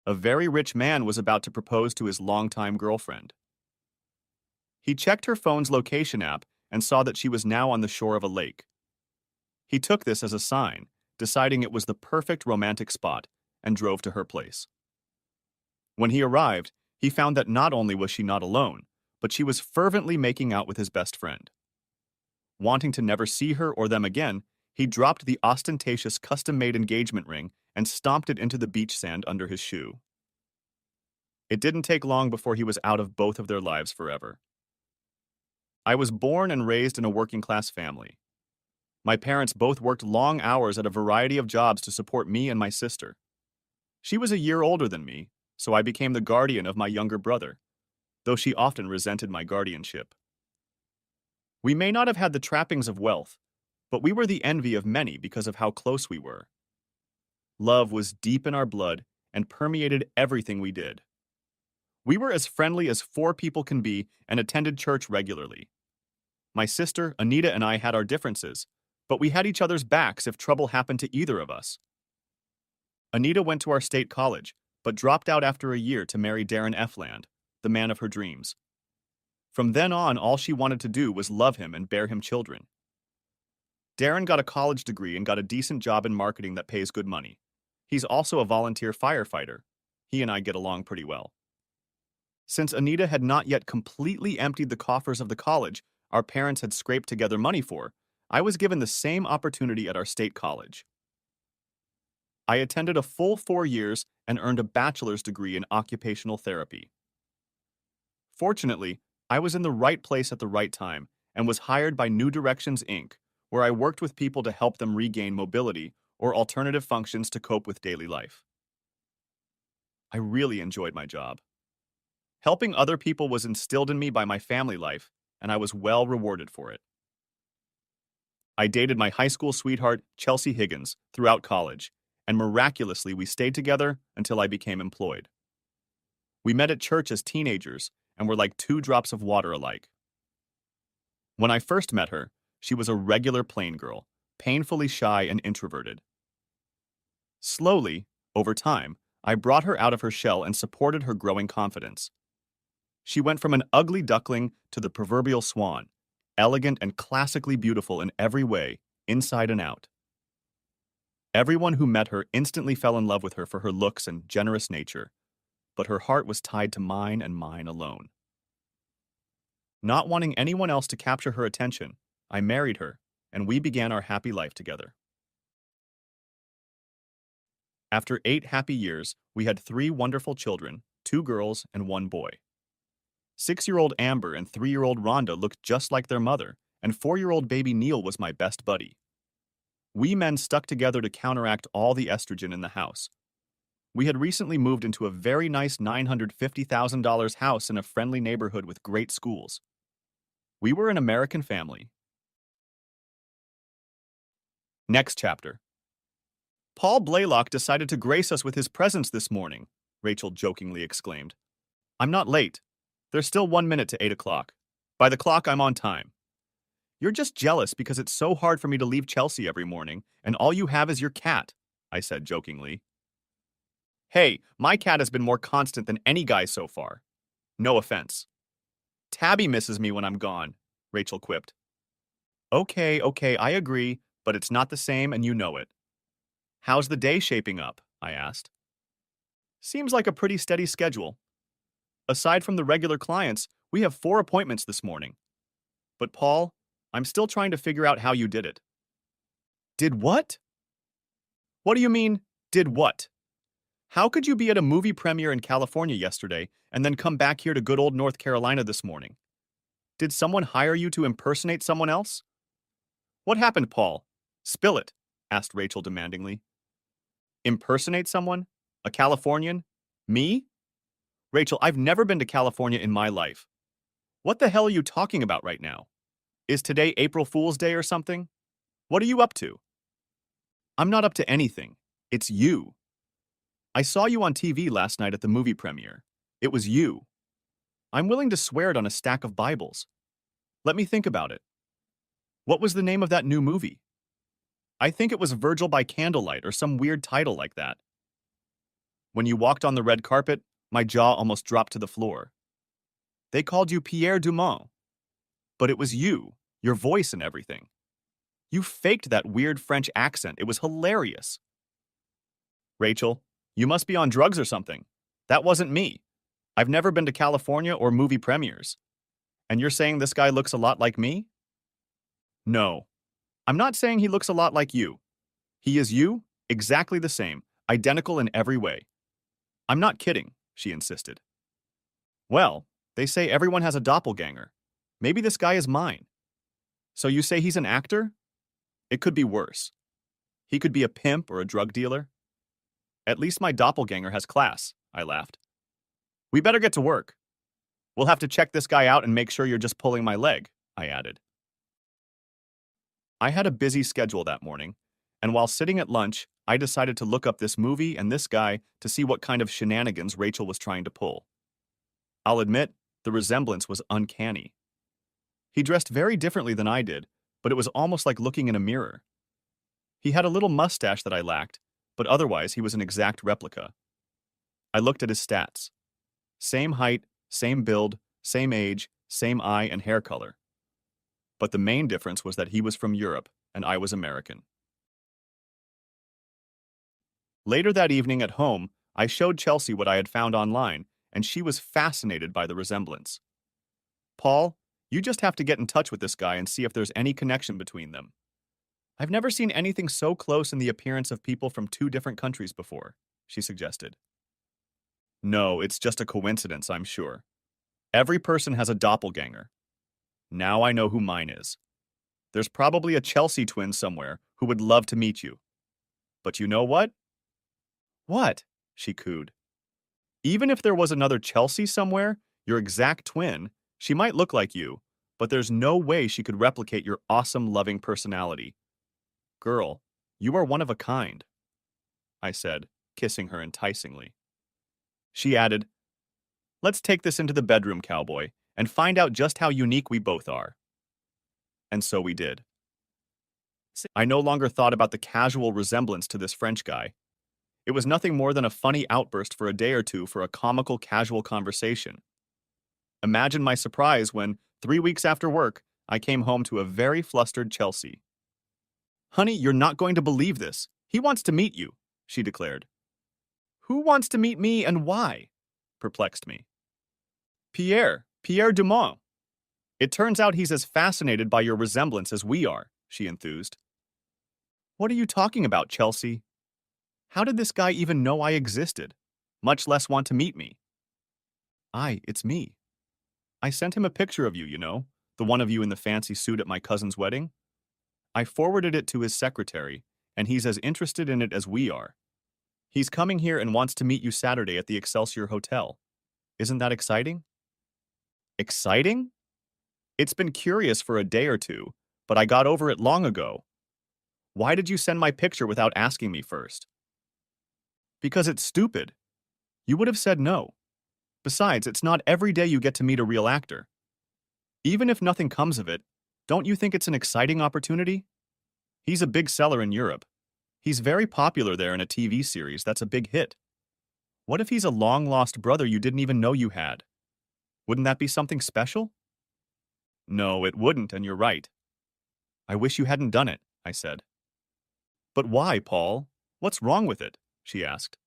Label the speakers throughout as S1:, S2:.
S1: A very rich man was about to propose to his longtime girlfriend. He checked her phone's location app and saw that she was now on the shore of a lake. He took this as a sign, deciding it was the perfect romantic spot, and drove to her place. When he arrived, he found that not only was she not alone, but she was fervently making out with his best friend. Wanting to never see her or them again, he dropped the ostentatious custom-made engagement ring and stomped it into the beach sand under his shoe. It didn't take long before he was out of both of their lives forever. I was born and raised in a working-class family. My parents both worked long hours at a variety of jobs to support me and my sister. She was a year older than me, so I became the guardian of my younger brother, though she often resented my guardianship. We may not have had the trappings of wealth, but we were the envy of many because of how close we were. Love was deep in our blood and permeated everything we did. We were as friendly as four people can be and attended church regularly. My sister, Anita, and I had our differences, but we had each other's backs if trouble happened to either of us. Anita went to our state college, but dropped out after a year to marry Darren Efland, the man of her dreams. From then on, all she wanted to do was love him and bear him children. Darren got a college degree and got a decent job in marketing that pays good money. He's also a volunteer firefighter. He and I get along pretty well. Since Anita had not yet completely emptied the coffers of the college our parents had scraped together money for, I was given the same opportunity at our state college. I attended a full 4 years and earned a bachelor's degree in occupational therapy. Fortunately, I was in the right place at the right time and was hired by New Directions, Inc., where I worked with people to help them regain mobility or alternative functions to cope with daily life. I really enjoyed my job. Helping other people was instilled in me by my family life, and I was well rewarded for it. I dated my high school sweetheart, Chelsea Higgins, throughout college, and miraculously we stayed together until I became employed. We met at church as teenagers and were like two drops of water alike. When I first met her, she was a regular plain girl, painfully shy and introverted. Slowly, over time, I brought her out of her shell and supported her growing confidence. She went from an ugly duckling to the proverbial swan, elegant and classically beautiful in every way, inside and out. Everyone who met her instantly fell in love with her for her looks and generous nature, but her heart was tied to mine and mine alone. Not wanting anyone else to capture her attention, I married her, and we began our happy life together. After 8 happy years, we had 3 wonderful children, 2 girls and 1 boy. 6-year-old Amber and 3-year-old Rhonda looked just like their mother, and 4-year-old baby Neil was my best buddy. We men stuck together to counteract all the estrogen in the house. We had recently moved into a very nice $950,000 house in a friendly neighborhood with great schools. We were an American family. Next chapter. Paul Blaylock decided to grace us with his presence this morning, Rachel jokingly exclaimed. I'm not late. There's still 1 minute to 8 o'clock. By the clock, I'm on time. You're just jealous because it's so hard for me to leave Chelsea every morning, and all you have is your cat, I said jokingly. Hey, my cat has been more constant than any guy so far. No offense. Tabby misses me when I'm gone, Rachel quipped. Okay, I agree, but it's not the same and you know it. How's the day shaping up? I asked. Seems like a pretty steady schedule. Aside from the regular clients, we have 4 appointments this morning. But Paul, I'm still trying to figure out how you did it. Did what? What do you mean, did what? How could you be at a movie premiere in California yesterday and then come back here to good old North Carolina this morning? Did someone hire you to impersonate someone else? What happened, Paul? Spill it, asked Rachel demandingly. Impersonate someone? A Californian? Me? Rachel, I've never been to California in my life. What the hell are you talking about right now? Is today April Fool's Day or something? What are you up to? I'm not up to anything. It's you. I saw you on TV last night at the movie premiere. It was you. I'm willing to swear it on a stack of Bibles. Let me think about it. What was the name of that new movie? I think it was Virgil by Candlelight or some weird title like that. When you walked on the red carpet, my jaw almost dropped to the floor. They called you Pierre Dumont. But it was you, your voice and everything. You faked that weird French accent. It was hilarious. Rachel, you must be on drugs or something. That wasn't me. I've never been to California or movie premieres. And you're saying this guy looks a lot like me? No. I'm not saying he looks a lot like you. He is you, exactly the same, identical in every way. I'm not kidding, she insisted. Well, they say everyone has a doppelganger. Maybe this guy is mine. So you say he's an actor? It could be worse. He could be a pimp or a drug dealer. At least my doppelganger has class, I laughed. We better get to work. We'll have to check this guy out and make sure you're just pulling my leg, I added. I had a busy schedule that morning, and while sitting at lunch, I decided to look up this movie and this guy to see what kind of shenanigans Rachel was trying to pull. I'll admit, the resemblance was uncanny. He dressed very differently than I did, but it was almost like looking in a mirror. He had a little mustache that I lacked, but otherwise he was an exact replica. I looked at his stats. Same height, same build, same age, same eye and hair color. But the main difference was that he was from Europe and I was American. Later that evening at home, I showed Chelsea what I had found online, and she was fascinated by the resemblance. Paul, you just have to get in touch with this guy and see if there's any connection between them. I've never seen anything so close in the appearance of people from two different countries before, she suggested. No, it's just a coincidence, I'm sure. Every person has a doppelganger. Now I know who mine is. There's probably a Chelsea twin somewhere who would love to meet you. But you know what? What? She cooed. Even if there was another Chelsea somewhere, your exact twin, she might look like you, but there's no way she could replicate your awesome, loving personality. Girl, you are one of a kind, I said, kissing her enticingly. She added, let's take this into the bedroom, cowboy, and find out just how unique we both are. And so we did. I no longer thought about the casual resemblance to this French guy. It was nothing more than a funny outburst for a day or two for a comical, casual conversation. Imagine my surprise when, 3 weeks after work, I came home to a very flustered Chelsea. Honey, you're not going to believe this. He wants to meet you, she declared. Who wants to meet me and why? Perplexed me. Pierre Dumont. It turns out he's as fascinated by your resemblance as we are, she enthused. What are you talking about, Chelsea? How did this guy even know I existed, much less want to meet me? It's me. I sent him a picture of you, you know, the one of you in the fancy suit at my cousin's wedding. I forwarded it to his secretary, and he's as interested in it as we are. He's coming here and wants to meet you Saturday at the Excelsior Hotel. Isn't that exciting? Exciting? It's been curious for a day or two, but I got over it long ago. Why did you send my picture without asking me first? Because it's stupid. You would have said no. Besides, it's not every day you get to meet a real actor. Even if nothing comes of it, don't you think it's an exciting opportunity? He's a big seller in Europe. He's very popular there in a TV series that's a big hit. What if he's a long-lost brother you didn't even know you had? Wouldn't that be something special? No, it wouldn't, and you're right. I wish you hadn't done it, I said. But why, Paul? What's wrong with it? She asked.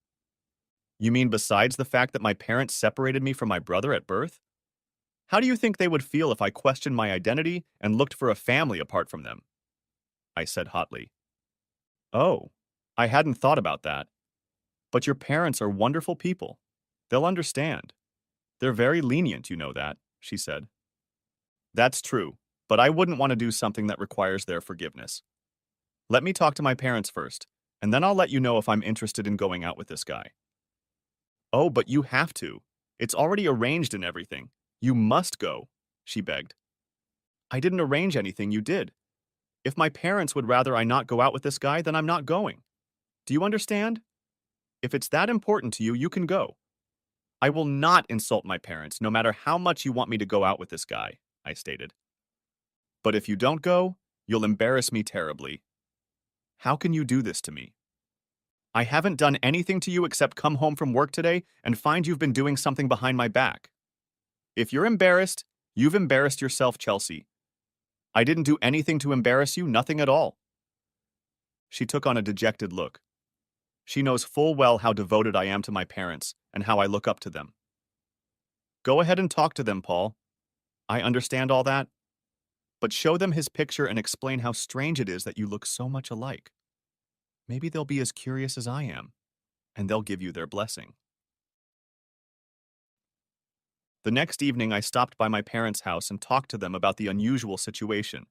S1: You mean besides the fact that my parents separated me from my brother at birth? How do you think they would feel if I questioned my identity and looked for a family apart from them? I said hotly. Oh, I hadn't thought about that. But your parents are wonderful people. They'll understand. They're very lenient, you know that, she said. That's true, but I wouldn't want to do something that requires their forgiveness. Let me talk to my parents first, and then I'll let you know if I'm interested in going out with this guy. Oh, but you have to. It's already arranged and everything. You must go, she begged. I didn't arrange anything, you did. If my parents would rather I not go out with this guy, then I'm not going. Do you understand? If it's that important to you, you can go. I will not insult my parents, no matter how much you want me to go out with this guy, I stated. But if you don't go, you'll embarrass me terribly. How can you do this to me? I haven't done anything to you except come home from work today and find you've been doing something behind my back. If you're embarrassed, you've embarrassed yourself, Chelsea. I didn't do anything to embarrass you, nothing at all. She took on a dejected look. She knows full well how devoted I am to my parents and how I look up to them. Go ahead and talk to them, Paul. I understand all that. But show them his picture and explain how strange it is that you look so much alike. Maybe they'll be as curious as I am, and they'll give you their blessing. The next evening, I stopped by my parents' house and talked to them about the unusual situation.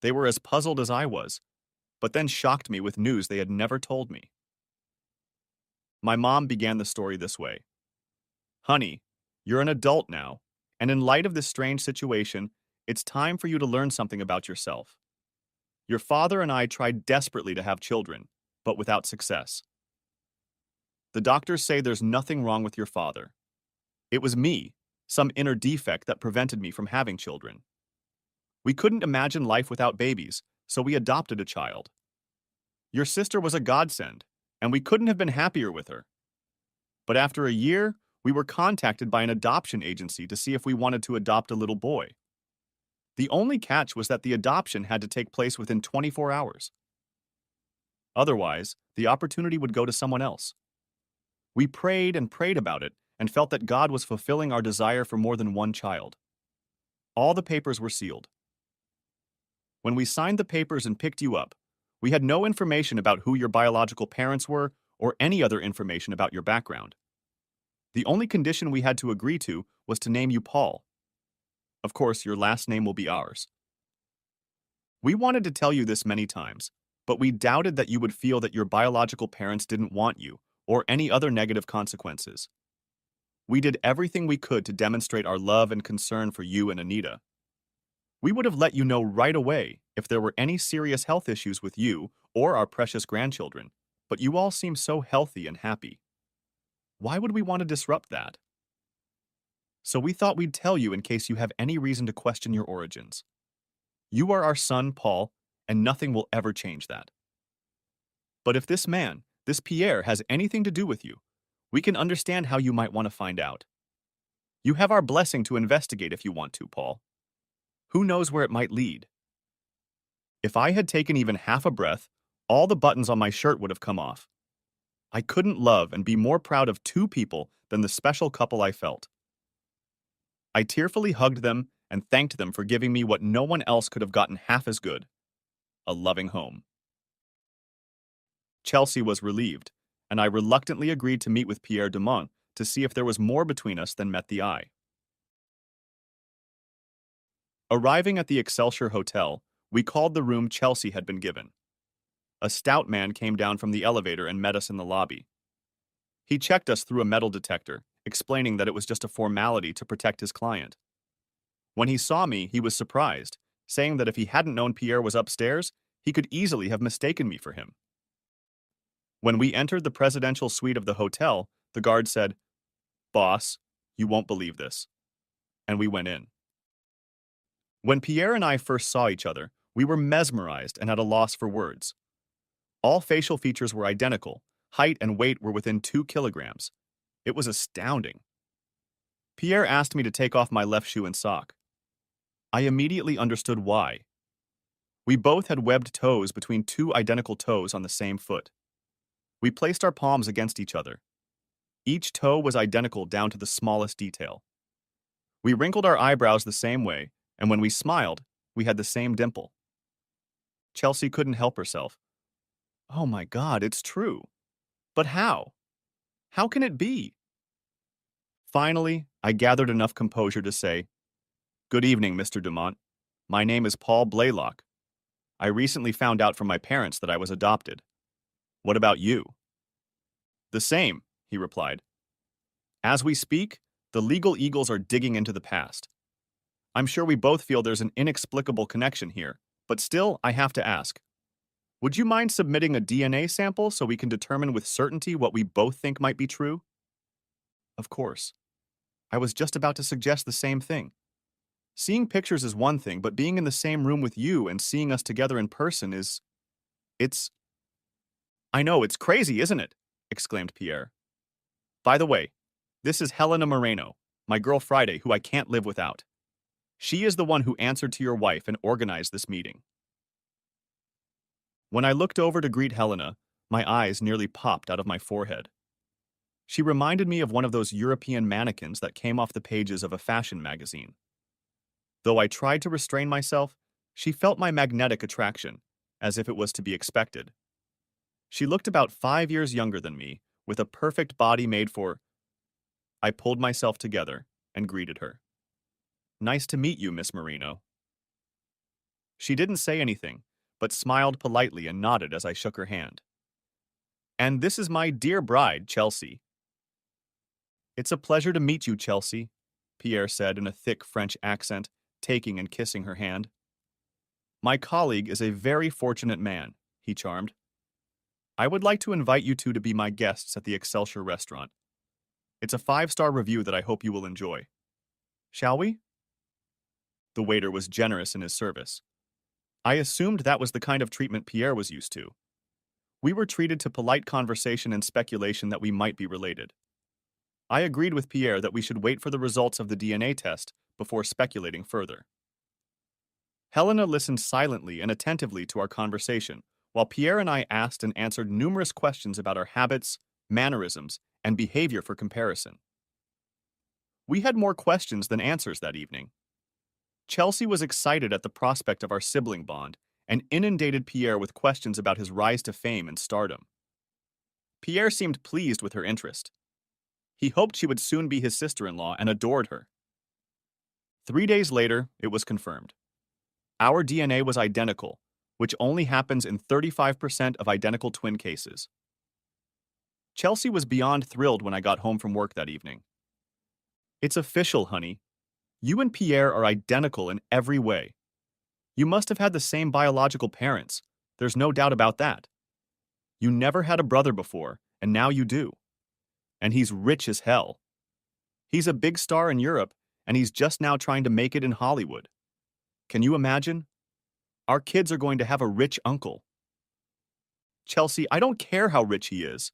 S1: They were as puzzled as I was, but then shocked me with news they had never told me. My mom began the story this way. Honey, you're an adult now, and in light of this strange situation, it's time for you to learn something about yourself. Your father and I tried desperately to have children, but without success. The doctors say there's nothing wrong with your father. It was me, some inner defect that prevented me from having children. We couldn't imagine life without babies, so we adopted a child. Your sister was a godsend, and we couldn't have been happier with her. But after a year, we were contacted by an adoption agency to see if we wanted to adopt a little boy. The only catch was that the adoption had to take place within 24 hours. Otherwise, the opportunity would go to someone else. We prayed and prayed about it and felt that God was fulfilling our desire for more than one child. All the papers were sealed. When we signed the papers and picked you up, we had no information about who your biological parents were or any other information about your background. The only condition we had to agree to was to name you Paul. Of course, your last name will be ours. We wanted to tell you this many times, but we doubted that you would feel that your biological parents didn't want you or any other negative consequences. We did everything we could to demonstrate our love and concern for you and Anita. We would have let you know right away if there were any serious health issues with you or our precious grandchildren, but you all seem so healthy and happy. Why would we want to disrupt that? So we thought we'd tell you in case you have any reason to question your origins. You are our son, Paul, and nothing will ever change that. But if this man, this Pierre, has anything to do with you, we can understand how you might want to find out. You have our blessing to investigate if you want to, Paul. Who knows where it might lead? If I had taken even half a breath, all the buttons on my shirt would have come off. I couldn't love and be more proud of two people than the special couple I felt. I tearfully hugged them and thanked them for giving me what no one else could have gotten half as good: a loving home. Chelsea was relieved, and I reluctantly agreed to meet with Pierre Dumont to see if there was more between us than met the eye. Arriving at the Excelsior Hotel, we called the room Chelsea had been given. A stout man came down from the elevator and met us in the lobby. He checked us through a metal detector, explaining that it was just a formality to protect his client. When he saw me, he was surprised, saying that if he hadn't known Pierre was upstairs, he could easily have mistaken me for him. When we entered the presidential suite of the hotel, the guard said, "Boss, you won't believe this." And we went in. When Pierre and I first saw each other, we were mesmerized and at a loss for words. All facial features were identical, height and weight were within 2 kilograms. It was astounding. Pierre asked me to take off my left shoe and sock. I immediately understood why. We both had webbed toes between 2 identical toes on the same foot. We placed our palms against each other. Each toe was identical down to the smallest detail. We wrinkled our eyebrows the same way, and when we smiled, we had the same dimple. Chelsea couldn't help herself. Oh my God, it's true. But how? How can it be? Finally, I gathered enough composure to say, "Good evening, Mr. Dumont. My name is Paul Blaylock. I recently found out from my parents that I was adopted. What about you?" "The same," he replied. "As we speak, the legal eagles are digging into the past. I'm sure we both feel there's an inexplicable connection here, but still, I have to ask. Would you mind submitting a DNA sample so we can determine with certainty what we both think might be true?" Of course. I was just about to suggest the same thing. Seeing pictures is one thing, but being in the same room with you and seeing us together in person it's... I know, it's crazy, isn't it? Exclaimed Pierre. By the way, this is Helena Moreno, my girl Friday, who I can't live without. She is the one who answered to your wife and organized this meeting. When I looked over to greet Helena, my eyes nearly popped out of my forehead. She reminded me of one of those European mannequins that came off the pages of a fashion magazine. Though I tried to restrain myself, she felt my magnetic attraction, as if it was to be expected. She looked about 5 years younger than me, with a perfect body made for. I pulled myself together and greeted her. Nice to meet you, Miss Marino. She didn't say anything, but smiled politely and nodded as I shook her hand. And this is my dear bride, Chelsea. It's a pleasure to meet you, Chelsea, Pierre said in a thick French accent, taking and kissing her hand. My colleague is a very fortunate man, he charmed. I would like to invite you two to be my guests at the Excelsior restaurant. It's a 5-star review that I hope you will enjoy. Shall we? The waiter was generous in his service. I assumed that was the kind of treatment Pierre was used to. We were treated to polite conversation and speculation that we might be related. I agreed with Pierre that we should wait for the results of the DNA test before speculating further. Helena listened silently and attentively to our conversation, while Pierre and I asked and answered numerous questions about our habits, mannerisms, and behavior for comparison. We had more questions than answers that evening. Chelsea was excited at the prospect of our sibling bond and inundated Pierre with questions about his rise to fame and stardom. Pierre seemed pleased with her interest. He hoped she would soon be his sister-in-law and adored her. 3 days later, it was confirmed. Our DNA was identical, which only happens in 35% of identical twin cases. Chelsea was beyond thrilled when I got home from work that evening. It's official, honey. You and Pierre are identical in every way. You must have had the same biological parents. There's no doubt about that. You never had a brother before, and now you do. And he's rich as hell. He's a big star in Europe, and he's just now trying to make it in Hollywood. Can you imagine? Our kids are going to have a rich uncle. Chelsea, I don't care how rich he is.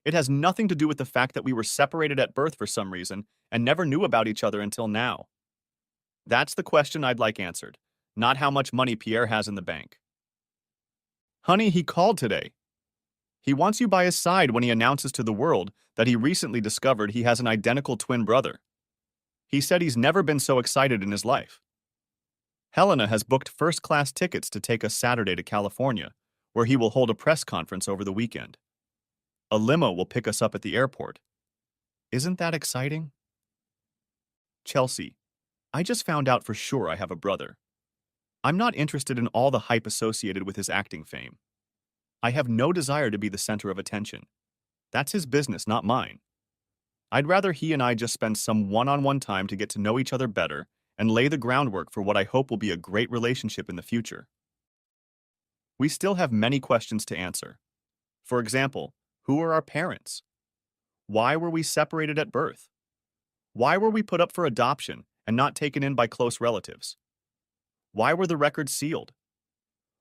S1: It has nothing to do with the fact that we were separated at birth for some reason and never knew about each other until now. That's the question I'd like answered, not how much money Pierre has in the bank. Honey, he called today. He wants you by his side when he announces to the world that he recently discovered he has an identical twin brother. He said he's never been so excited in his life. Helena has booked first-class tickets to take us Saturday to California, where he will hold a press conference over the weekend. A limo will pick us up at the airport. Isn't that exciting? Chelsea, I just found out for sure I have a brother. I'm not interested in all the hype associated with his acting fame. I have no desire to be the center of attention. That's his business, not mine. I'd rather he and I just spend some one-on-one time to get to know each other better and lay the groundwork for what I hope will be a great relationship in the future. We still have many questions to answer. For example, who are our parents? Why were we separated at birth? Why were we put up for adoption and not taken in by close relatives? Why were the records sealed?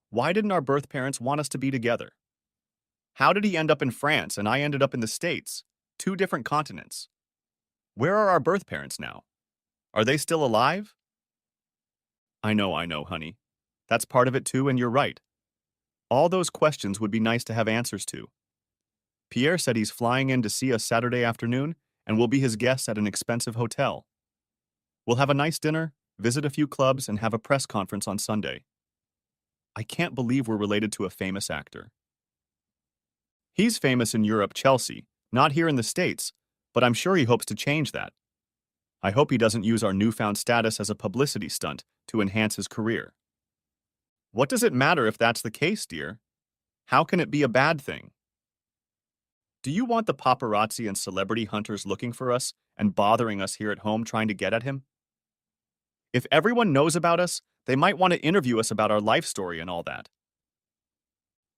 S1: Why didn't our birth parents want us to be together? How did he end up in France and I ended up in the States, 2 different continents? Where are our birth parents now? Are they still alive? I know, honey. That's part of it too, and you're right. All those questions would be nice to have answers to. Pierre said he's flying in to see us Saturday afternoon and we'll be his guests at an expensive hotel. We'll have a nice dinner, visit a few clubs, and have a press conference on Sunday. I can't believe we're related to a famous actor. He's famous in Europe, Chelsea, not here in the States, but I'm sure he hopes to change that. I hope he doesn't use our newfound status as a publicity stunt to enhance his career. What does it matter if that's the case, dear? How can it be a bad thing? Do you want the paparazzi and celebrity hunters looking for us and bothering us here at home trying to get at him? If everyone knows about us, they might want to interview us about our life story and all that.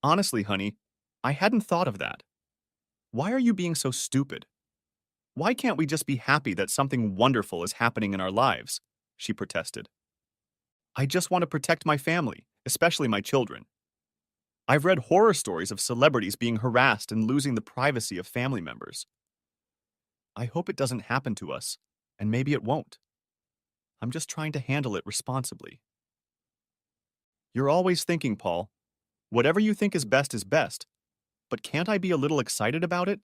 S1: Honestly, honey, I hadn't thought of that. Why are you being so stupid? Why can't we just be happy that something wonderful is happening in our lives? She protested. I just want to protect my family, especially my children. I've read horror stories of celebrities being harassed and losing the privacy of family members. I hope it doesn't happen to us, and maybe it won't. I'm just trying to handle it responsibly. You're always thinking, Paul. Whatever you think is best. But can't I be a little excited about it?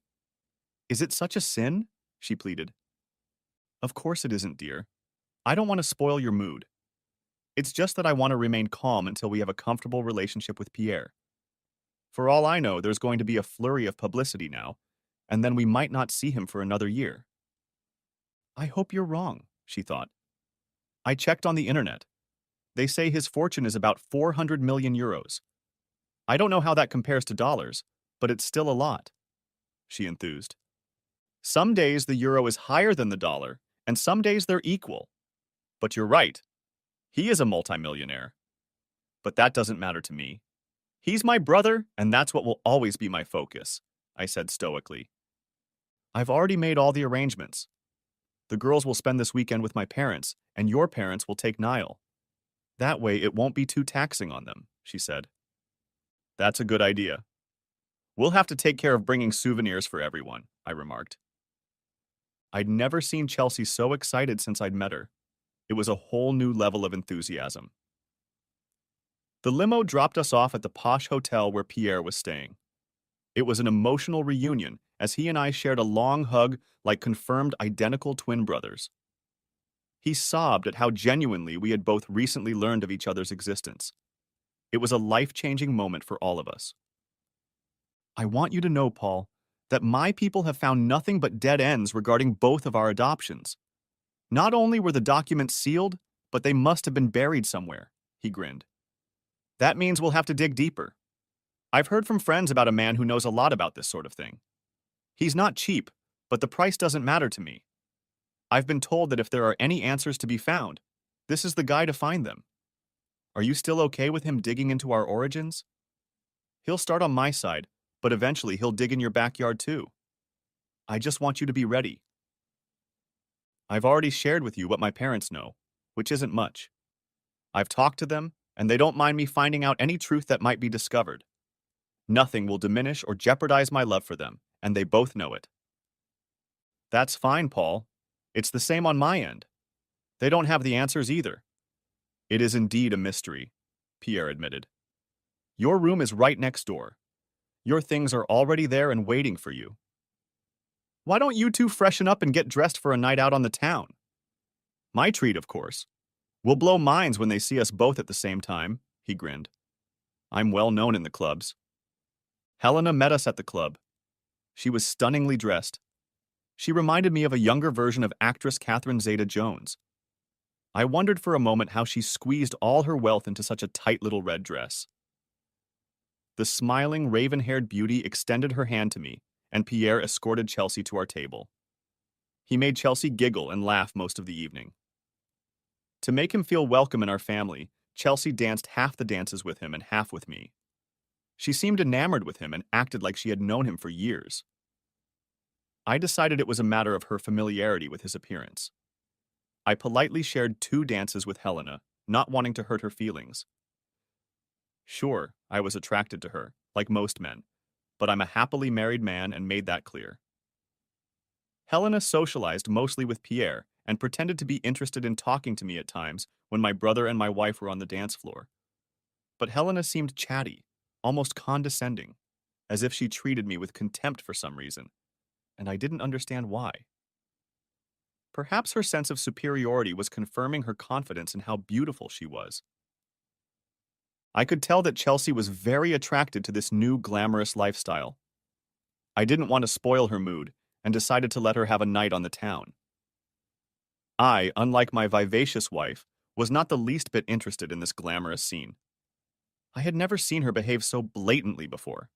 S1: Is it such a sin? She pleaded. Of course it isn't, dear. I don't want to spoil your mood. It's just that I want to remain calm until we have a comfortable relationship with Pierre. For all I know, there's going to be a flurry of publicity now, and then we might not see him for another year. I hope you're wrong, she thought. I checked on the internet. They say his fortune is about 400 million euros. I don't know how that compares to dollars, but it's still a lot, she enthused. Some days the euro is higher than the dollar, and some days they're equal. But you're right. He is a multimillionaire. But that doesn't matter to me. He's my brother, and that's what will always be my focus, I said stoically. I've already made all the arrangements. The girls will spend this weekend with my parents, and your parents will take Niall. That way it won't be too taxing on them, she said. That's a good idea. We'll have to take care of bringing souvenirs for everyone, I remarked. I'd never seen Chelsea so excited since I'd met her. It was a whole new level of enthusiasm. The limo dropped us off at the posh hotel where Pierre was staying. It was an emotional reunion as he and I shared a long hug like confirmed identical twin brothers. He sobbed at how genuinely we had both recently learned of each other's existence. It was a life-changing moment for all of us. I want you to know, Paul, that my people have found nothing but dead ends regarding both of our adoptions. Not only were the documents sealed, but they must have been buried somewhere, he grinned. That means we'll have to dig deeper. I've heard from friends about a man who knows a lot about this sort of thing. He's not cheap, but the price doesn't matter to me. I've been told that if there are any answers to be found, this is the guy to find them. Are you still okay with him digging into our origins? He'll start on my side, but eventually he'll dig in your backyard too. I just want you to be ready. I've already shared with you what my parents know, which isn't much. I've talked to them, and they don't mind me finding out any truth that might be discovered. Nothing will diminish or jeopardize my love for them, and they both know it. That's fine, Paul. It's the same on my end. They don't have the answers either. It is indeed a mystery, Pierre admitted. Your room is right next door. Your things are already there and waiting for you. Why don't you two freshen up and get dressed for a night out on the town? My treat, of course. We'll blow minds when they see us both at the same time, he grinned. I'm well known in the clubs. Helena met us at the club. She was stunningly dressed. She reminded me of a younger version of actress Catherine Zeta-Jones. I wondered for a moment how she squeezed all her wealth into such a tight little red dress. The smiling, raven-haired beauty extended her hand to me, and Pierre escorted Chelsea to our table. He made Chelsea giggle and laugh most of the evening. To make him feel welcome in our family, Chelsea danced half the dances with him and half with me. She seemed enamored with him and acted like she had known him for years. I decided it was a matter of her familiarity with his appearance. I politely shared 2 dances with Helena, not wanting to hurt her feelings. Sure, I was attracted to her, like most men, but I'm a happily married man and made that clear. Helena socialized mostly with Pierre and pretended to be interested in talking to me at times when my brother and my wife were on the dance floor. But Helena seemed chatty, almost condescending, as if she treated me with contempt for some reason, and I didn't understand why. Perhaps her sense of superiority was confirming her confidence in how beautiful she was. I could tell that Chelsea was very attracted to this new glamorous lifestyle. I didn't want to spoil her mood and decided to let her have a night on the town. I, unlike my vivacious wife, was not the least bit interested in this glamorous scene. I had never seen her behave so blatantly before.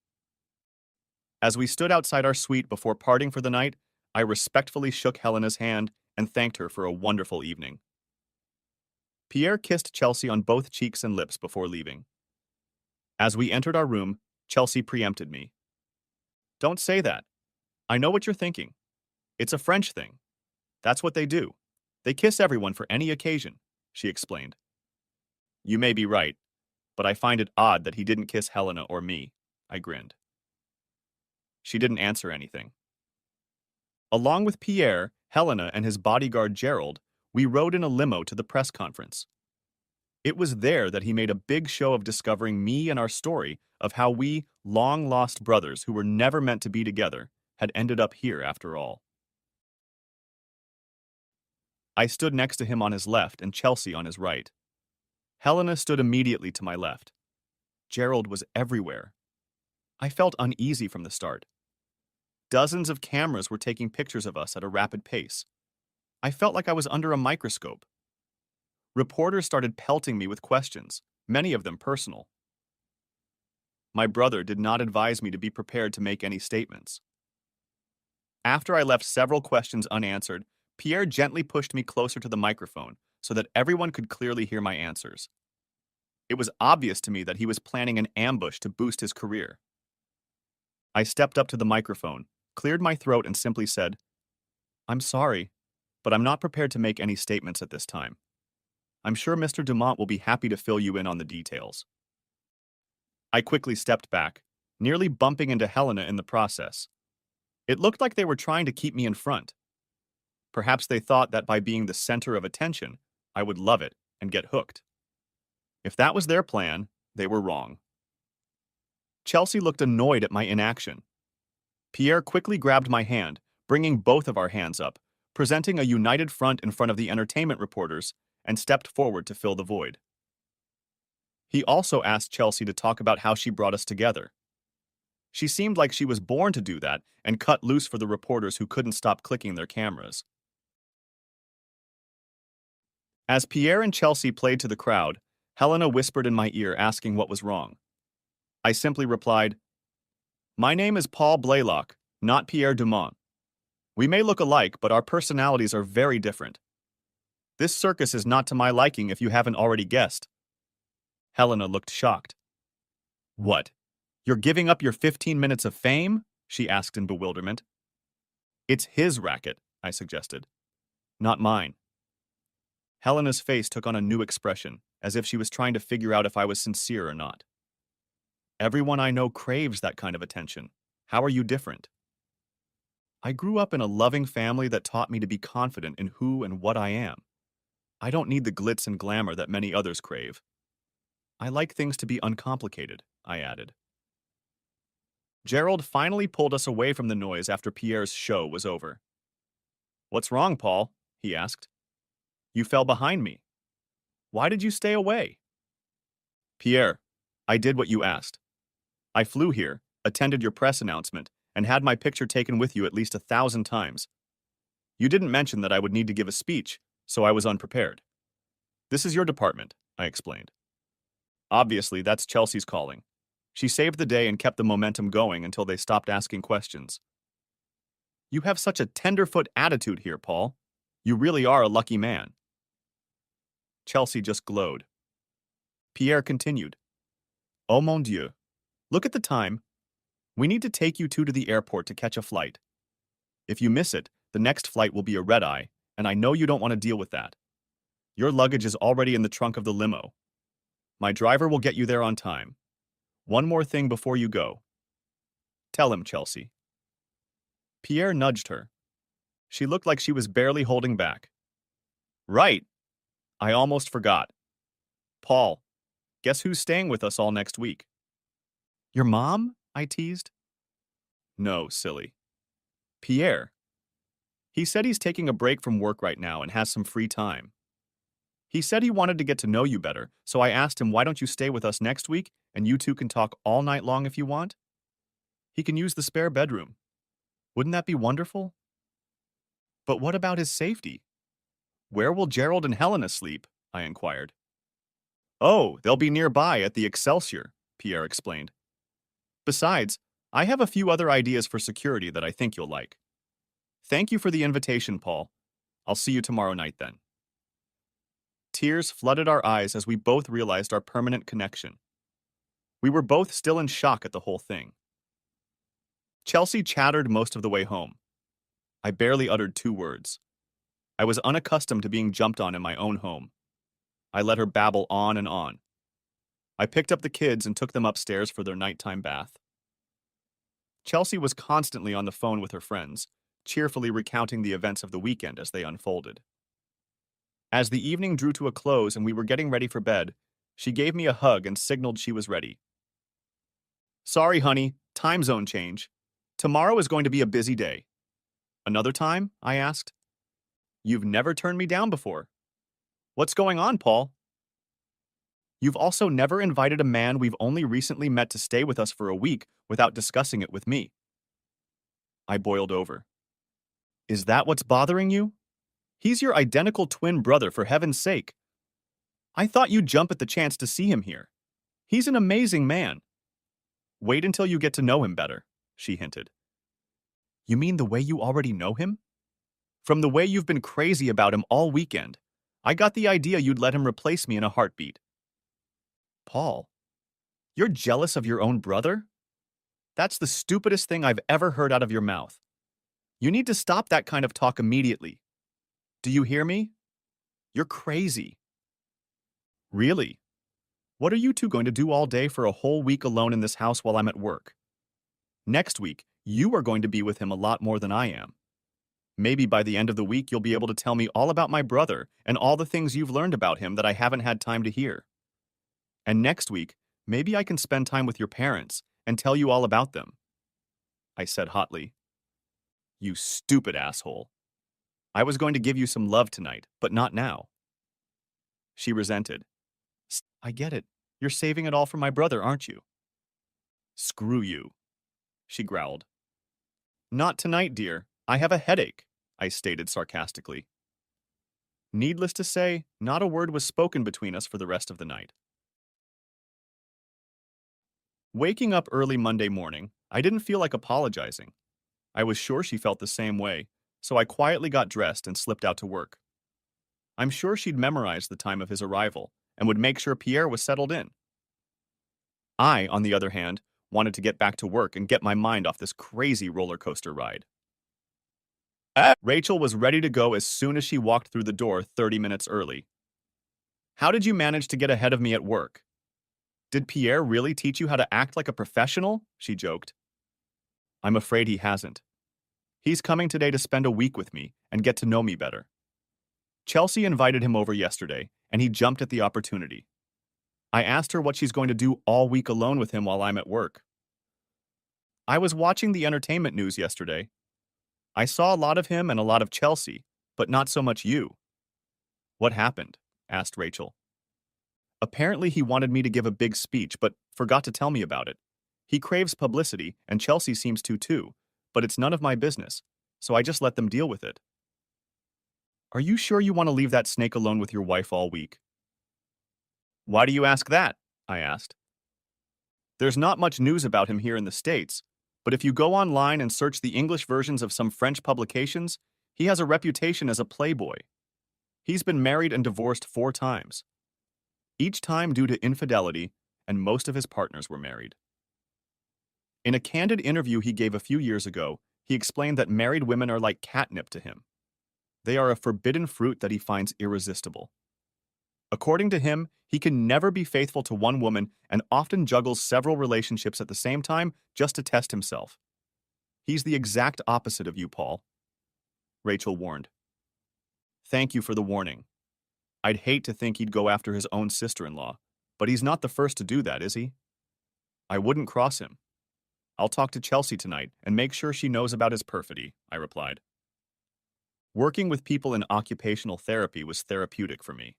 S1: As we stood outside our suite before parting for the night, I respectfully shook Helena's hand and thanked her for a wonderful evening. Pierre kissed Chelsea on both cheeks and lips before leaving. As we entered our room, Chelsea preempted me. Don't say that. I know what you're thinking. It's a French thing. That's what they do. They kiss everyone for any occasion, she explained. You may be right, but I find it odd that he didn't kiss Helena or me. I grinned. She didn't answer anything. Along with Pierre, Helena, and his bodyguard Gerald, we rode in a limo to the press conference. It was there that he made a big show of discovering me and our story of how we, long-lost brothers who were never meant to be together, had ended up here after all. I stood next to him on his left and Chelsea on his right. Helena stood immediately to my left. Gerald was everywhere. I felt uneasy from the start. Dozens of cameras were taking pictures of us at a rapid pace. I felt like I was under a microscope. Reporters started pelting me with questions, many of them personal. My brother did not advise me to be prepared to make any statements. After I left several questions unanswered, Pierre gently pushed me closer to the microphone so that everyone could clearly hear my answers. It was obvious to me that he was planning an ambush to boost his career. I stepped up to the microphone, cleared my throat, and simply said, "I'm sorry, but I'm not prepared to make any statements at this time. I'm sure Mr. Dumont will be happy to fill you in on the details." I quickly stepped back, nearly bumping into Helena in the process. It looked like they were trying to keep me in front. Perhaps they thought that by being the center of attention, I would love it and get hooked. If that was their plan, they were wrong. Chelsea looked annoyed at my inaction. Pierre quickly grabbed my hand, bringing both of our hands up, presenting a united front in front of the entertainment reporters, and stepped forward to fill the void. He also asked Chelsea to talk about how she brought us together. She seemed like she was born to do that and cut loose for the reporters who couldn't stop clicking their cameras. As Pierre and Chelsea played to the crowd, Helena whispered in my ear asking what was wrong. I simply replied, "My name is Paul Blaylock, not Pierre Dumont. We may look alike, but our personalities are very different. This circus is not to my liking if you haven't already guessed." Helena looked shocked. "What? You're giving up your 15 minutes of fame?" she asked in bewilderment. "It's his racket," I suggested. "Not mine." Helena's face took on a new expression, as if she was trying to figure out if I was sincere or not. "Everyone I know craves that kind of attention. How are you different?" "I grew up in a loving family that taught me to be confident in who and what I am. I don't need the glitz and glamour that many others crave. I like things to be uncomplicated," I added. Gerald finally pulled us away from the noise after Pierre's show was over. "What's wrong, Paul?" he asked. "You fell behind me. Why did you stay away?" "Pierre, I did what you asked. I flew here, attended your press announcement, and had my picture taken with you at least 1,000 times. You didn't mention that I would need to give a speech, so I was unprepared. This is your department," I explained. Obviously, that's Chelsea's calling. She saved the day and kept the momentum going until they stopped asking questions. "You have such a tenderfoot attitude here, Paul. You really are a lucky man." Chelsea just glowed. Pierre continued, "Oh mon Dieu. Look at the time. We need to take you two to the airport to catch a flight. If you miss it, the next flight will be a red-eye, and I know you don't want to deal with that. Your luggage is already in the trunk of the limo. My driver will get you there on time. One more thing before you go. Tell him, Chelsea." Pierre nudged her. She looked like she was barely holding back. "Right. I almost forgot. Paul, guess who's staying with us all next week?" "Your mom?" I teased. "No, silly. Pierre. He said he's taking a break from work right now and has some free time. He said he wanted to get to know you better, so I asked him, why don't you stay with us next week and you two can talk all night long if you want? He can use the spare bedroom. Wouldn't that be wonderful?" "But what about his safety? Where will Gerald and Helena sleep?" I inquired. "Oh, they'll be nearby at the Excelsior," Pierre explained. "Besides, I have a few other ideas for security that I think you'll like. Thank you for the invitation, Paul. I'll see you tomorrow night then." Tears flooded our eyes as we both realized our permanent connection. We were both still in shock at the whole thing. Chelsea chattered most of the way home. I barely uttered 2 words. I was unaccustomed to being jumped on in my own home. I let her babble on and on. I picked up the kids and took them upstairs for their nighttime bath. Chelsea was constantly on the phone with her friends, cheerfully recounting the events of the weekend as they unfolded. As the evening drew to a close and we were getting ready for bed, she gave me a hug and signaled she was ready. Sorry, honey, time zone change. Tomorrow is going to be a busy day. Another time? I asked. You've never turned me down before. What's going on, Paul? You've also never invited a man we've only recently met to stay with us for a week without discussing it with me. I boiled over. Is that what's bothering you? He's your identical twin brother, for heaven's sake. I thought you'd jump at the chance to see him here. He's an amazing man. Wait until you get to know him better, she hinted. You mean the way you already know him? From the way you've been crazy about him all weekend, I got the idea you'd let him replace me in a heartbeat. Paul, you're jealous of your own brother? That's the stupidest thing I've ever heard out of your mouth. You need to stop that kind of talk immediately. Do you hear me? You're crazy. Really? What are you two going to do all day for a whole week alone in this house while I'm at work? Next week, you are going to be with him a lot more than I am. Maybe by the end of the week, you'll be able to tell me all about my brother and all the things you've learned about him that I haven't had time to hear. And next week, maybe I can spend time with your parents and tell you all about them. I said hotly. You stupid asshole. I was going to give you some love tonight, but not now. She resented. I get it. You're saving it all for my brother, aren't you? Screw you, she growled. Not tonight, dear. I have a headache, I stated sarcastically. Needless to say, not a word was spoken between us for the rest of the night. Waking up early Monday morning, I didn't feel like apologizing. I was sure she felt the same way, so I quietly got dressed and slipped out to work. I'm sure she'd memorized the time of his arrival and would make sure Pierre was settled in. I, on the other hand, wanted to get back to work and get my mind off this crazy roller coaster ride. Rachel was ready to go as soon as she walked through the door 30 minutes early. How did you manage to get ahead of me at work? Did Pierre really teach you how to act like a professional? She joked. I'm afraid he hasn't. He's coming today to spend a week with me and get to know me better. Chelsea invited him over yesterday, and he jumped at the opportunity. I asked her what she's going to do all week alone with him while I'm at work. I was watching the entertainment news yesterday. I saw a lot of him and a lot of Chelsea, but not so much you. What happened? Asked Rachel. Apparently he wanted me to give a big speech, but forgot to tell me about it. He craves publicity, and Chelsea seems to too, but it's none of my business, so I just let them deal with it. Are you sure you want to leave that snake alone with your wife all week? Why do you ask that? I asked. There's not much news about him here in the States, but if you go online and search the English versions of some French publications, he has a reputation as a playboy. He's been married and divorced 4 times. Each time due to infidelity, and most of his partners were married. In a candid interview he gave a few years ago, he explained that married women are like catnip to him. They are a forbidden fruit that he finds irresistible. According to him, he can never be faithful to one woman and often juggles several relationships at the same time just to test himself. He's the exact opposite of you, Paul. Rachel warned. Thank you for the warning. I'd hate to think he'd go after his own sister-in-law, but he's not the first to do that, is he? I wouldn't cross him. I'll talk to Chelsea tonight and make sure she knows about his perfidy, I replied. Working with people in occupational therapy was therapeutic for me.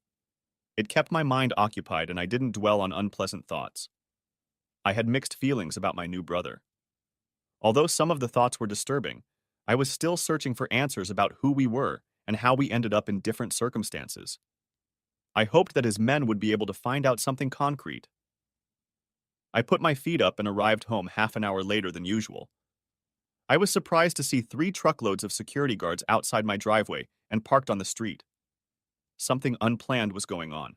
S1: It kept my mind occupied and I didn't dwell on unpleasant thoughts. I had mixed feelings about my new brother. Although some of the thoughts were disturbing, I was still searching for answers about who we were and how we ended up in different circumstances. I hoped that his men would be able to find out something concrete. I put my feet up and arrived home half an hour later than usual. I was surprised to see 3 truckloads of security guards outside my driveway and parked on the street. Something unplanned was going on.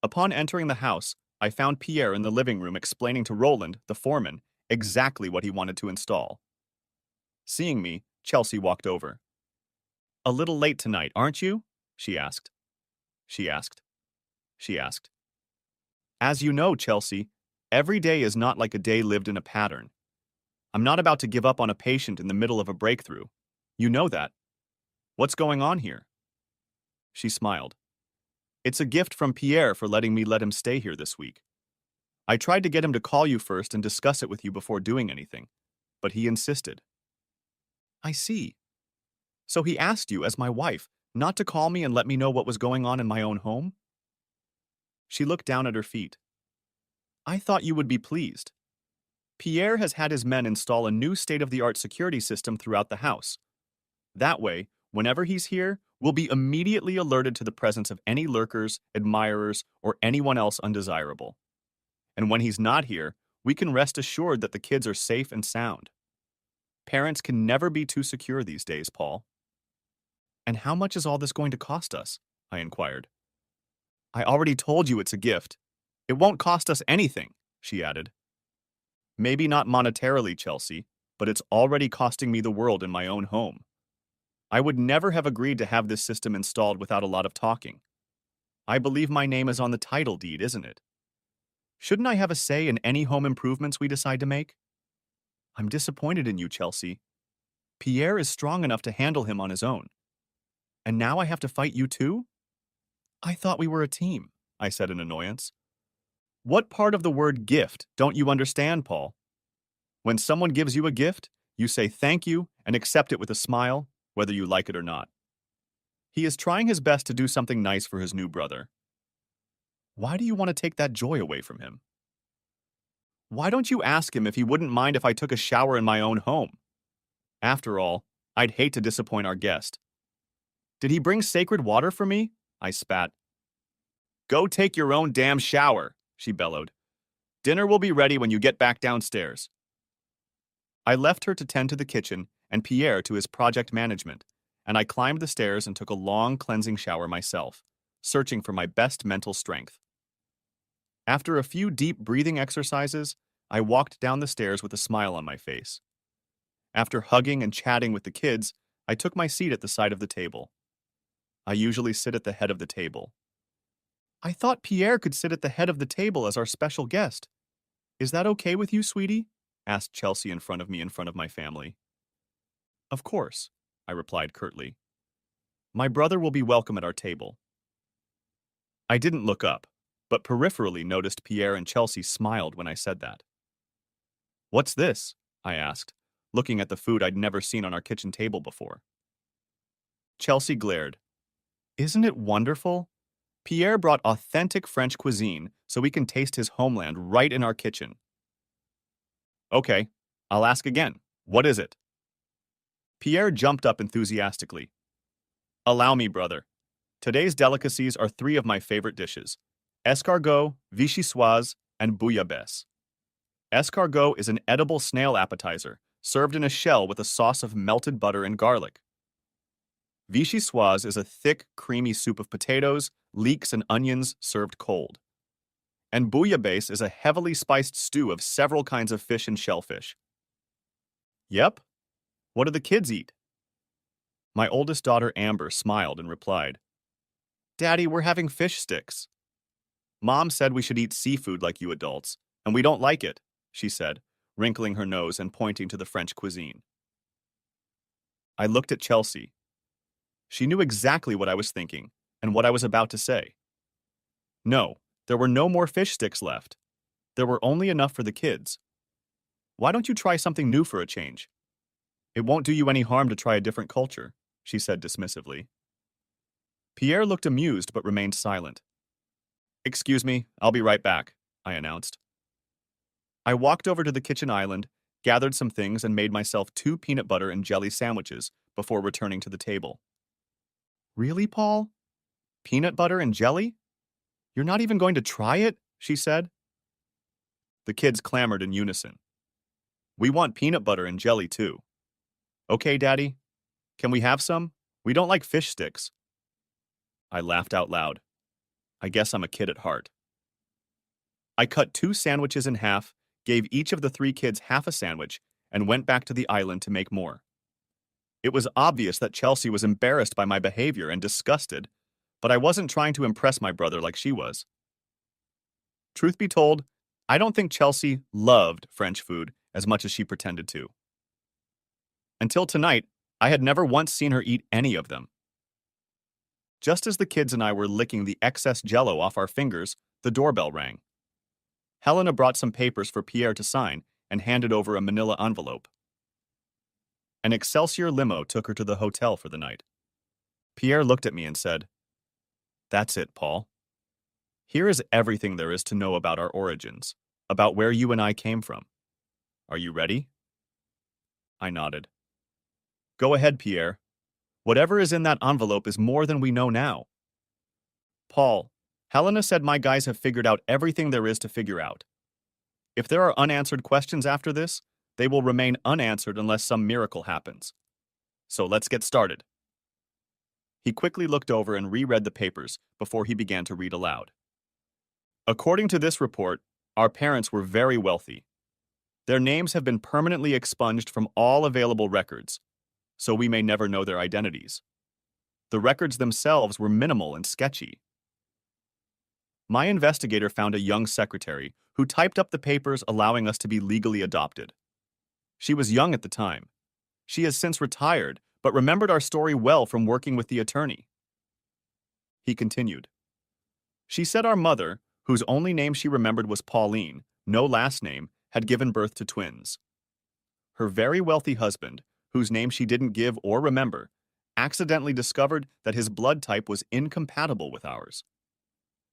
S1: Upon entering the house, I found Pierre in the living room explaining to Roland, the foreman, exactly what he wanted to install. Seeing me, Chelsea walked over. A little late tonight, aren't you? She asked. She asked. She asked. As you know, Chelsea, every day is not like a day lived in a pattern. I'm not about to give up on a patient in the middle of a breakthrough. You know that. What's going on here? She smiled. It's a gift from Pierre for letting me let him stay here this week. I tried to get him to call you first and discuss it with you before doing anything, but he insisted. I see. So he asked you, as my wife, not to call me and let me know what was going on in my own home? She looked down at her feet. I thought you would be pleased. Pierre has had his men install a new state-of-the-art security system throughout the house. That way, whenever he's here, we'll be immediately alerted to the presence of any lurkers, admirers, or anyone else undesirable. And when he's not here, we can rest assured that the kids are safe and sound. Parents can never be too secure these days, Paul. And how much is all this going to cost us? I inquired. I already told you it's a gift. It won't cost us anything, she added. Maybe not monetarily, Chelsea, but it's already costing me the world in my own home. I would never have agreed to have this system installed without a lot of talking. I believe my name is on the title deed, isn't it? Shouldn't I have a say in any home improvements we decide to make? I'm disappointed in you, Chelsea. Pierre is strong enough to handle him on his own. And now I have to fight you too? I thought we were a team, I said in annoyance. What part of the word gift don't you understand, Paul? When someone gives you a gift, you say thank you and accept it with a smile, whether you like it or not. He is trying his best to do something nice for his new brother. Why do you want to take that joy away from him? Why don't you ask him if he wouldn't mind if I took a shower in my own home? After all, I'd hate to disappoint our guest. Did he bring sacred water for me? I spat. Go take your own damn shower, she bellowed. Dinner will be ready when you get back downstairs. I left her to tend to the kitchen and Pierre to his project management, and I climbed the stairs and took a long cleansing shower myself, searching for my best mental strength. After a few deep breathing exercises, I walked down the stairs with a smile on my face. After hugging and chatting with the kids, I took my seat at the side of the table. I usually sit at the head of the table. I thought Pierre could sit at the head of the table as our special guest. Is that okay with you, sweetie? Asked Chelsea in front of me in front of my family. Of course, I replied curtly. My brother will be welcome at our table. I didn't look up, but peripherally noticed Pierre and Chelsea smiled when I said that. What's this? I asked, looking at the food I'd never seen on our kitchen table before. Chelsea glared. Isn't it wonderful? Pierre brought authentic French cuisine so we can taste his homeland right in our kitchen. Okay, I'll ask again. What is it? Pierre jumped up enthusiastically. Allow me, brother. Today's delicacies are 3 of my favorite dishes: escargot, vichyssoise, and bouillabaisse. Escargot is an edible snail appetizer, served in a shell with a sauce of melted butter and garlic. Vichyssoise is a thick, creamy soup of potatoes, leeks, and onions served cold. And bouillabaisse is a heavily spiced stew of several kinds of fish and shellfish. Yep. What do the kids eat? My oldest daughter Amber smiled and replied, Daddy, we're having fish sticks. Mom said we should eat seafood like you adults, and we don't like it, she said, wrinkling her nose and pointing to the French cuisine. I looked at Chelsea. She knew exactly what I was thinking and what I was about to say. No, there were no more fish sticks left. There were only enough for the kids. Why don't you try something new for a change? It won't do you any harm to try a different culture, she said dismissively. Pierre looked amused but remained silent. Excuse me, I'll be right back, I announced. I walked over to the kitchen island, gathered some things, and made myself 2 peanut butter and jelly sandwiches before returning to the table. Really, Paul? Peanut butter and jelly? You're not even going to try it? She said. The kids clamored in unison. We want peanut butter and jelly too. Okay, Daddy. Can we have some? We don't like fish sticks. I laughed out loud. I guess I'm a kid at heart. I cut 2 sandwiches in half, gave each of the 3 kids half a sandwich, and went back to the island to make more. It was obvious that Chelsea was embarrassed by my behavior and disgusted, but I wasn't trying to impress my brother like she was. Truth be told, I don't think Chelsea loved French food as much as she pretended to. Until tonight, I had never once seen her eat any of them. Just as the kids and I were licking the excess jello off our fingers, the doorbell rang. Helena brought some papers for Pierre to sign and handed over a manila envelope. An Excelsior limo took her to the hotel for the night. Pierre looked at me and said, "That's it, Paul. Here is everything there is to know about our origins, about where you and I came from. Are you ready?" I nodded. "Go ahead, Pierre. Whatever is in that envelope is more than we know now." "Paul, Helena said my guys have figured out everything there is to figure out. If there are unanswered questions after this, they will remain unanswered unless some miracle happens. So let's get started." He quickly looked over and reread the papers before he began to read aloud. "According to this report, our parents were very wealthy. Their names have been permanently expunged from all available records, so we may never know their identities. The records themselves were minimal and sketchy. My investigator found a young secretary who typed up the papers allowing us to be legally adopted. She was young at the time. She has since retired, but remembered our story well from working with the attorney." He continued. "She said our mother, whose only name she remembered was Pauline, no last name, had given birth to twins. Her very wealthy husband, whose name she didn't give or remember, accidentally discovered that his blood type was incompatible with ours.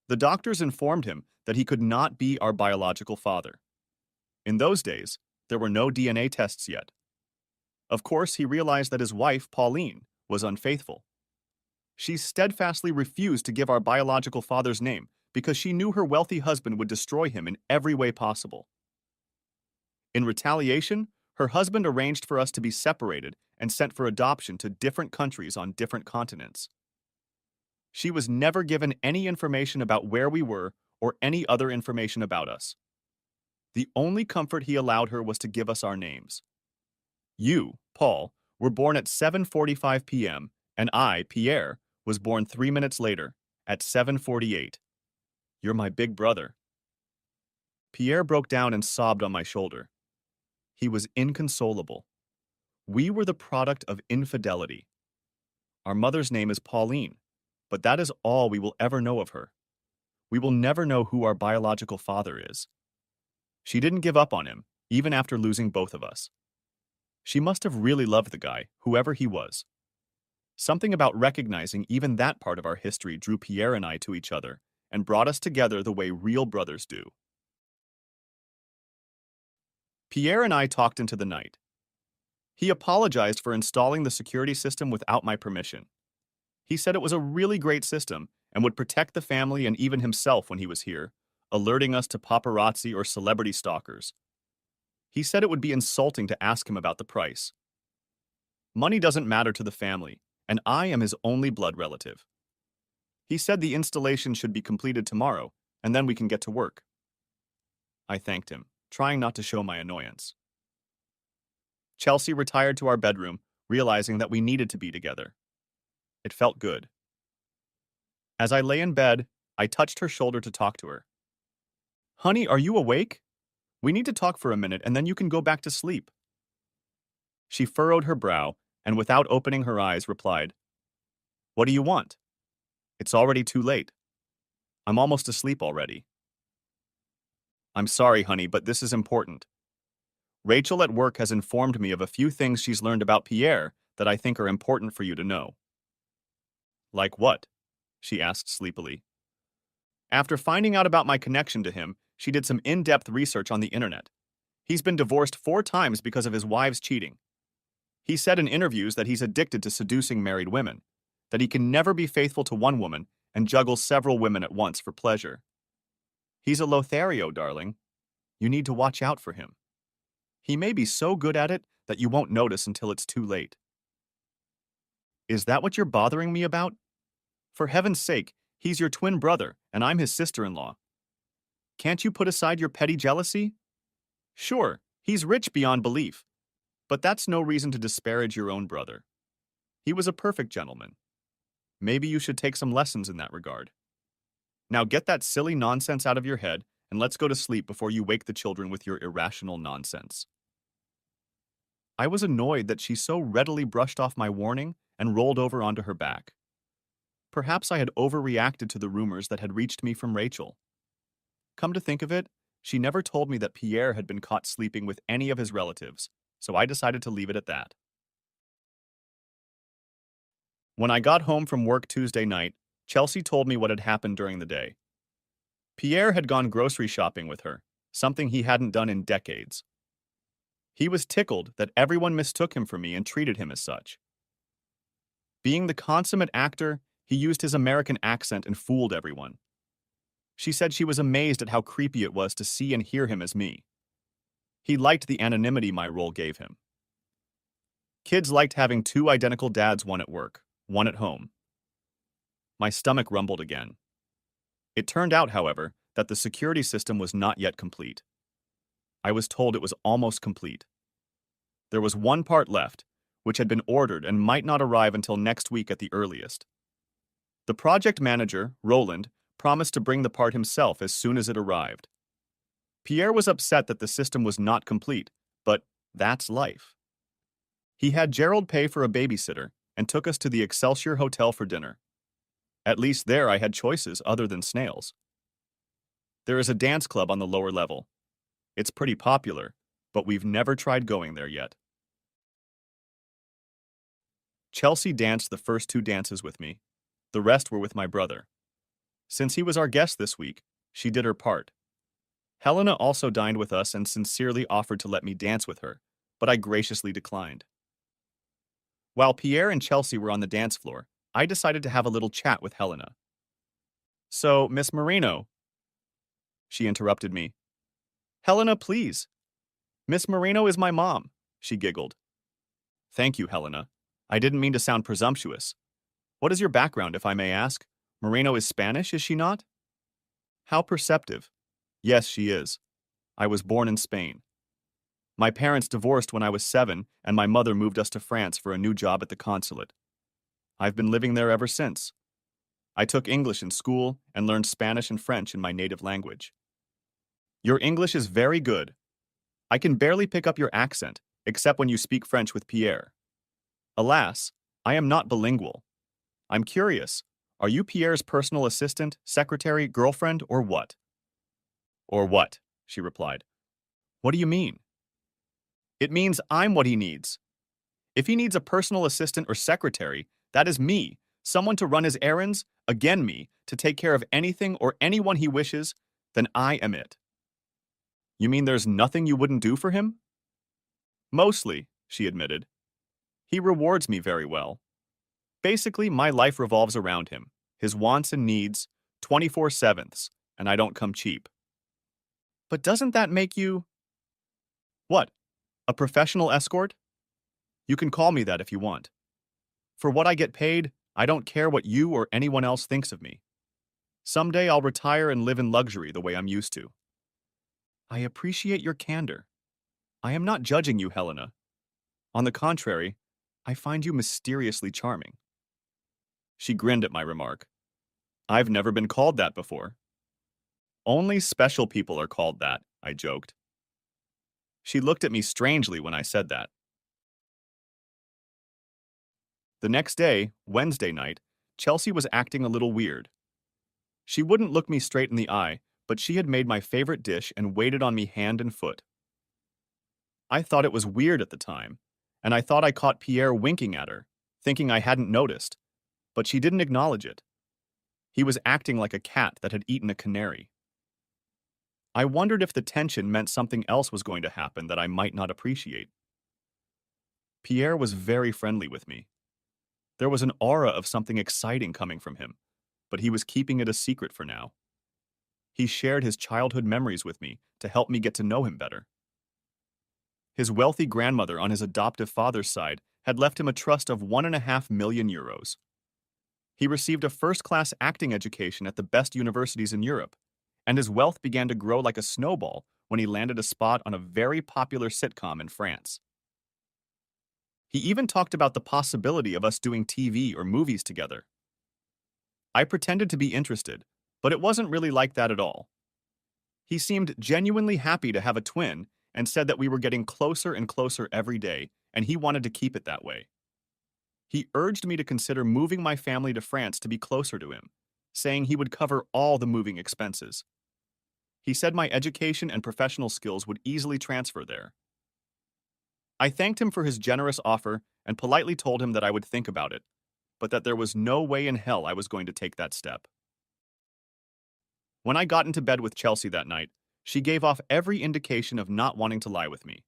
S1: The doctors informed him that he could not be our biological father. In those days, there were no DNA tests yet. Of course, he realized that his wife, Pauline, was unfaithful. She steadfastly refused to give our biological father's name because she knew her wealthy husband would destroy him in every way possible. In retaliation, her husband arranged for us to be separated and sent for adoption to different countries on different continents. She was never given any information about where we were or any other information about us. The only comfort he allowed her was to give us our names. You, Paul, were born at 7:45 p.m., and I, Pierre, was born 3 minutes later, at 7:48. You're my big brother." Pierre broke down and sobbed on my shoulder. He was inconsolable. We were the product of infidelity. Our mother's name is Pauline, but that is all we will ever know of her. We will never know who our biological father is. She didn't give up on him, even after losing both of us. She must have really loved the guy, whoever he was. Something about recognizing even that part of our history drew Pierre and I to each other and brought us together the way real brothers do. Pierre and I talked into the night. He apologized for installing the security system without my permission. He said it was a really great system and would protect the family and even himself when he was here, alerting us to paparazzi or celebrity stalkers. He said it would be insulting to ask him about the price. Money doesn't matter to the family, and I am his only blood relative. He said the installation should be completed tomorrow, and then we can get to work. I thanked him, trying not to show my annoyance. Chelsea retired to our bedroom, realizing that we needed to be together. It felt good. As I lay in bed, I touched her shoulder to talk to her. "Honey, are you awake? We need to talk for a minute, and then you can go back to sleep." She furrowed her brow, and without opening her eyes, replied, "What do you want? It's already too late. I'm almost asleep already." "I'm sorry, honey, but this is important. Rachel at work has informed me of a few things she's learned about Pierre that I think are important for you to know." "Like what?" she asked sleepily. "After finding out about my connection to him, she did some in-depth research on the internet. He's been divorced 4 times because of his wives cheating. He said in interviews that he's addicted to seducing married women, that he can never be faithful to one woman and juggles several women at once for pleasure. He's a Lothario, darling. You need to watch out for him. He may be so good at it that you won't notice until it's too late." "Is that what you're bothering me about? For heaven's sake, he's your twin brother, and I'm his sister-in-law. Can't you put aside your petty jealousy? Sure, he's rich beyond belief, but that's no reason to disparage your own brother. He was a perfect gentleman. Maybe you should take some lessons in that regard. Now get that silly nonsense out of your head and let's go to sleep before you wake the children with your irrational nonsense. I was annoyed that she so readily brushed off my warning and rolled over onto her back. Perhaps I had overreacted to the rumors that had reached me from Rachel. Come to think of it, she never told me that Pierre had been caught sleeping with any of his relatives, so I decided to leave it at that. When I got home from work Tuesday night, Chelsea told me what had happened during the day. Pierre had gone grocery shopping with her, something he hadn't done in decades. He was tickled that everyone mistook him for me and treated him as such. Being the consummate actor, he used his American accent and fooled everyone. She said she was amazed at how creepy it was to see and hear him as me. He liked the anonymity my role gave him. Kids liked having two identical dads, one at work, one at home. My stomach rumbled again. It turned out, however, that the security system was not yet complete. I was told it was almost complete. There was one part left, which had been ordered and might not arrive until next week at the earliest. The project manager, Roland, promised to bring the part himself as soon as it arrived. Pierre was upset that the system was not complete, but that's life. He had Gerald pay for a babysitter and took us to the Excelsior Hotel for dinner. At least there I had choices other than snails. There is a dance club on the lower level. It's pretty popular, but we've never tried going there yet. Chelsea danced the first two dances with me. The rest were with my brother. Since he was our guest this week, she did her part. Helena also dined with us and sincerely offered to let me dance with her, but I graciously declined. While Pierre and Chelsea were on the dance floor, I decided to have a little chat with Helena. "So, Miss Marino," she interrupted me. "Helena, please. Miss Marino is my mom," she giggled. "Thank you, Helena. I didn't mean to sound presumptuous. What is your background, if I may ask? Marino is Spanish, is she not?" "How perceptive. Yes, she is. I was born in Spain. My parents divorced when I was 7, and my mother moved us to France for a new job at the consulate. I've been living there ever since. I took English in school and learned Spanish and French in my native language." "Your English is very good. I can barely pick up your accent, except when you speak French with Pierre. Alas, I am not bilingual. I'm curious, are you Pierre's personal assistant, secretary, girlfriend, or what?" "Or what?" she replied. "What do you mean?" "It means I'm what he needs. If he needs a personal assistant or secretary, that is me, someone to run his errands, again me, to take care of anything or anyone he wishes, then I am it." "You mean there's nothing you wouldn't do for him?" "Mostly," she admitted. "He rewards me very well. Basically, my life revolves around him, his wants and needs, 24/7, and I don't come cheap." "But doesn't that make you—" "What? A professional escort? You can call me that if you want. For what I get paid, I don't care what you or anyone else thinks of me. Someday I'll retire and live in luxury the way I'm used to." "I appreciate your candor. I am not judging you, Helena. On the contrary, I find you mysteriously charming." She grinned at my remark. "I've never been called that before." "Only special people are called that," I joked. She looked at me strangely when I said that. The next day, Wednesday night, Chelsea was acting a little weird. She wouldn't look me straight in the eye, but she had made my favorite dish and waited on me hand and foot. I thought it was weird at the time, and I thought I caught Pierre winking at her, thinking I hadn't noticed, but she didn't acknowledge it. He was acting like a cat that had eaten a canary. I wondered if the tension meant something else was going to happen that I might not appreciate. Pierre was very friendly with me. There was an aura of something exciting coming from him, but he was keeping it a secret for now. He shared his childhood memories with me to help me get to know him better. His wealthy grandmother on his adoptive father's side had left him a trust of €1.5 million. He received a first-class acting education at the best universities in Europe, and his wealth began to grow like a snowball when he landed a spot on a very popular sitcom in France. He even talked about the possibility of us doing TV or movies together. I pretended to be interested, but it wasn't really like that at all. He seemed genuinely happy to have a twin and said that we were getting closer and closer every day, and he wanted to keep it that way. He urged me to consider moving my family to France to be closer to him, saying he would cover all the moving expenses. He said my education and professional skills would easily transfer there. I thanked him for his generous offer and politely told him that I would think about it, but that there was no way in hell I was going to take that step. When I got into bed with Chelsea that night, she gave off every indication of not wanting to lie with me.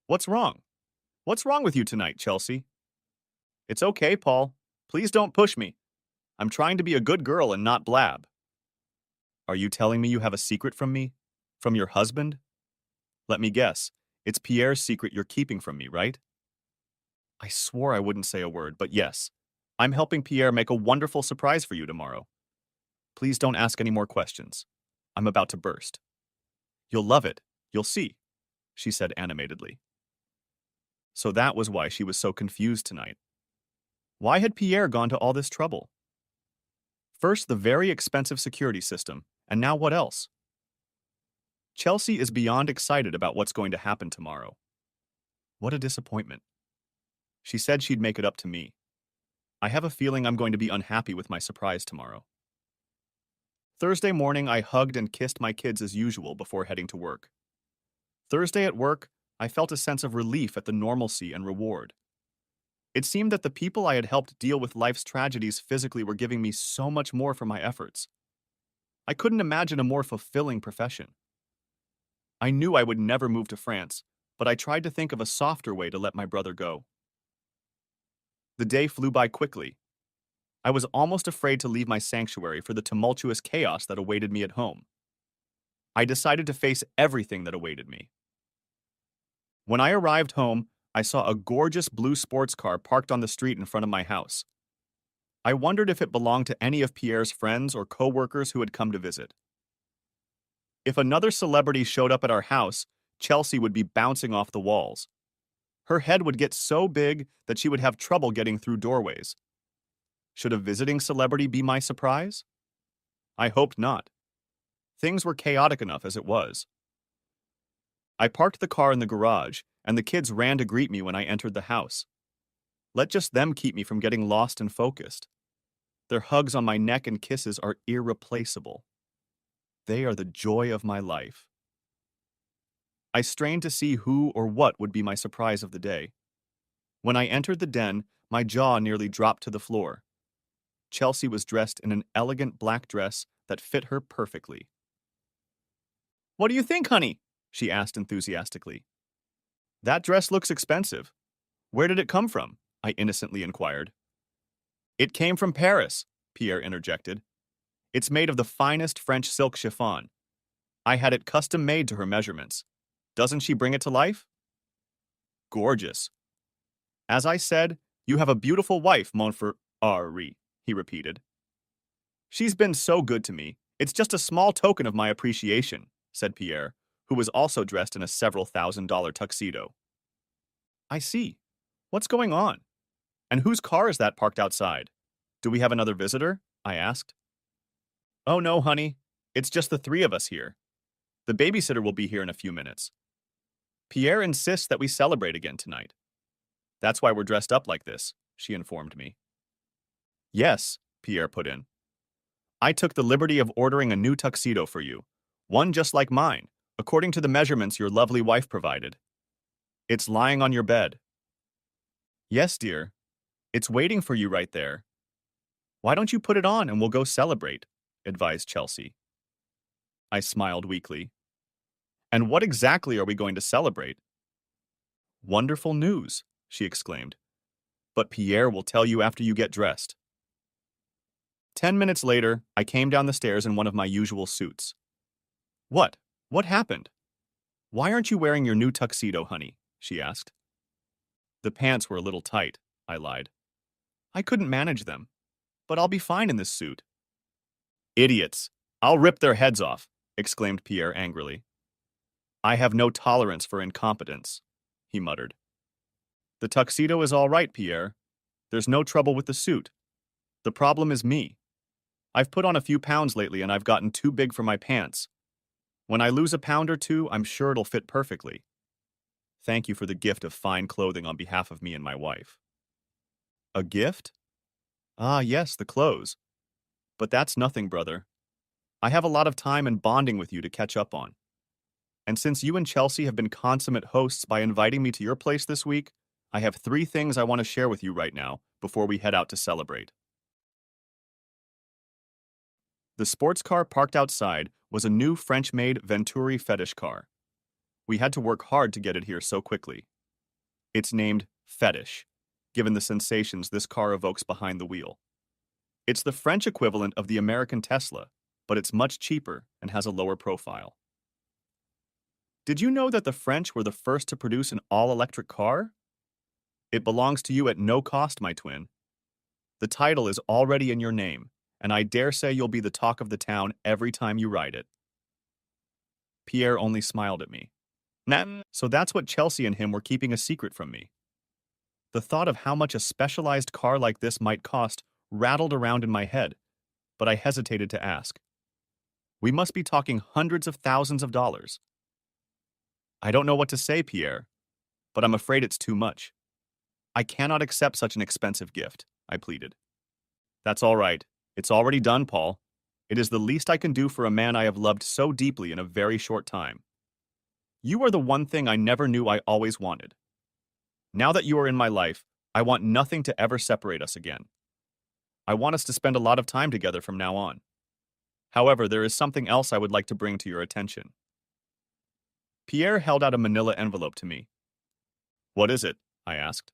S1: What's wrong? What's wrong with you tonight, Chelsea? It's okay, Paul. Please don't push me. I'm trying to be a good girl and not blab. Are you telling me you have a secret from me? From your husband? Let me guess. It's Pierre's secret you're keeping from me, right? I swore I wouldn't say a word, but yes. I'm helping Pierre make a wonderful surprise for you tomorrow. Please don't ask any more questions. I'm about to burst. You'll love it. You'll see, she said animatedly. So that was why she was so confused tonight. Why had Pierre gone to all this trouble? First, the very expensive security system, and now what else? Chelsea is beyond excited about what's going to happen tomorrow. What a disappointment. She said she'd make it up to me. I have a feeling I'm going to be unhappy with my surprise tomorrow. Thursday morning, I hugged and kissed my kids as usual before heading to work. Thursday at work, I felt a sense of relief at the normalcy and reward. It seemed that the people I had helped deal with life's tragedies physically were giving me so much more for my efforts. I couldn't imagine a more fulfilling profession. I knew I would never move to France, but I tried to think of a softer way to let my brother go. The day flew by quickly. I was almost afraid to leave my sanctuary for the tumultuous chaos that awaited me at home. I decided to face everything that awaited me. When I arrived home, I saw a gorgeous blue sports car parked on the street in front of my house. I wondered if it belonged to any of Pierre's friends or co-workers who had come to visit. If another celebrity showed up at our house, Chelsea would be bouncing off the walls. Her head would get so big that she would have trouble getting through doorways. Should a visiting celebrity be my surprise? I hoped not. Things were chaotic enough as it was. I parked the car in the garage, and the kids ran to greet me when I entered the house. Let just them keep me from getting lost and focused. Their hugs on my neck and kisses are irreplaceable. They are the joy of my life. I strained to see who or what would be my surprise of the day. When I entered the den, my jaw nearly dropped to the floor. Chelsea was dressed in an elegant black dress that fit her perfectly. "What do you think, honey?" she asked enthusiastically. "That dress looks expensive. Where did it come from?" I innocently inquired. "It came from Paris," Pierre interjected. "It's made of the finest French silk chiffon. I had it custom made to her measurements. Doesn't she bring it to life?" "Gorgeous." "As I said, you have a beautiful wife, mon frère Henri," he repeated. "She's been so good to me. It's just a small token of my appreciation," said Pierre, who was also dressed in a several $1,000 tuxedo. "I see. What's going on? And whose car is that parked outside? Do we have another visitor?" I asked. "Oh no, honey. It's just the three of us here. The babysitter will be here in a few minutes. Pierre insists that we celebrate again tonight. That's why we're dressed up like this," she informed me. "Yes," Pierre put in. "I took the liberty of ordering a new tuxedo for you, one just like mine, according to the measurements your lovely wife provided. It's lying on your bed." "Yes, dear. It's waiting for you right there. Why don't you put it on and we'll go celebrate?" advised Chelsea. I smiled weakly. "And what exactly are we going to celebrate?" "Wonderful news," she exclaimed. "But Pierre will tell you after you get dressed." 10 minutes later, I came down the stairs in one of my usual suits. "What? What happened? Why aren't you wearing your new tuxedo, honey?" she asked. "The pants were a little tight," I lied. "I couldn't manage them, but I'll be fine in this suit." "Idiots! I'll rip their heads off," exclaimed Pierre angrily. "I have no tolerance for incompetence," he muttered. "The tuxedo is all right, Pierre. There's no trouble with the suit. The problem is me. I've put on a few pounds lately and I've gotten too big for my pants. When I lose a pound or two, I'm sure it'll fit perfectly. Thank you for the gift of fine clothing on behalf of me and my wife. A gift? Ah, yes, the clothes. But that's nothing, brother. I have a lot of time and bonding with you to catch up on. And since you and Chelsea have been consummate hosts by inviting me to your place this week, I have 3 things I want to share with you right now before we head out to celebrate. The sports car parked outside was a new French-made Venturi fetish car. We had to work hard to get it here so quickly. It's named Fetish, given the sensations this car evokes behind the wheel. It's the French equivalent of the American Tesla, but it's much cheaper and has a lower profile. Did you know that the French were the first to produce an all-electric car? It belongs to you at no cost, my twin. The title is already in your name, and I dare say you'll be the talk of the town every time you ride it. Pierre only smiled at me. Nah, so that's what Chelsea and him were keeping a secret from me. The thought of how much a specialized car like this might cost rattled around in my head, but I hesitated to ask. We must be talking hundreds of thousands of dollars. I don't know what to say, Pierre, but I'm afraid it's too much. I cannot accept such an expensive gift, I pleaded. That's all right. It's already done, Paul. It is the least I can do for a man I have loved so deeply in a very short time. You are the one thing I never knew I always wanted. Now that you are in my life, I want nothing to ever separate us again. I want us to spend a lot of time together from now on. However, there is something else I would like to bring to your attention. Pierre held out a manila envelope to me. What is it? I asked.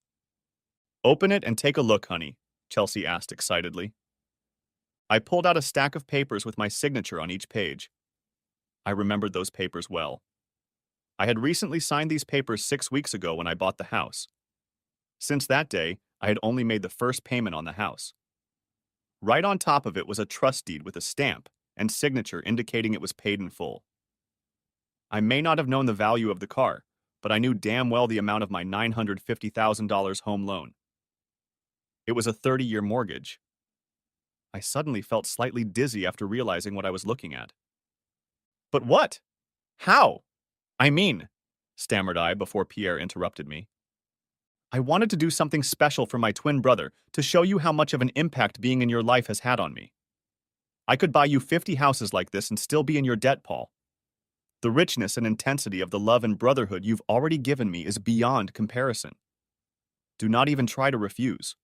S1: Open it and take a look, honey, Chelsea asked excitedly. I pulled out a stack of papers with my signature on each page. I remembered those papers well. I had recently signed these papers 6 weeks ago when I bought the house. Since that day, I had only made the first payment on the house. Right on top of it was a trust deed with a stamp and signature indicating it was paid in full. I may not have known the value of the car, but I knew damn well the amount of my $950,000 home loan. It was a 30-year mortgage. I suddenly felt slightly dizzy after realizing what I was looking at. But what? How? I mean, stammered I before Pierre interrupted me. I wanted to do something special for my twin brother to show you how much of an impact being in your life has had on me. I could buy you 50 houses like this and still be in your debt, Paul. The richness and intensity of the love and brotherhood you've already given me is beyond comparison. Do not even try to refuse.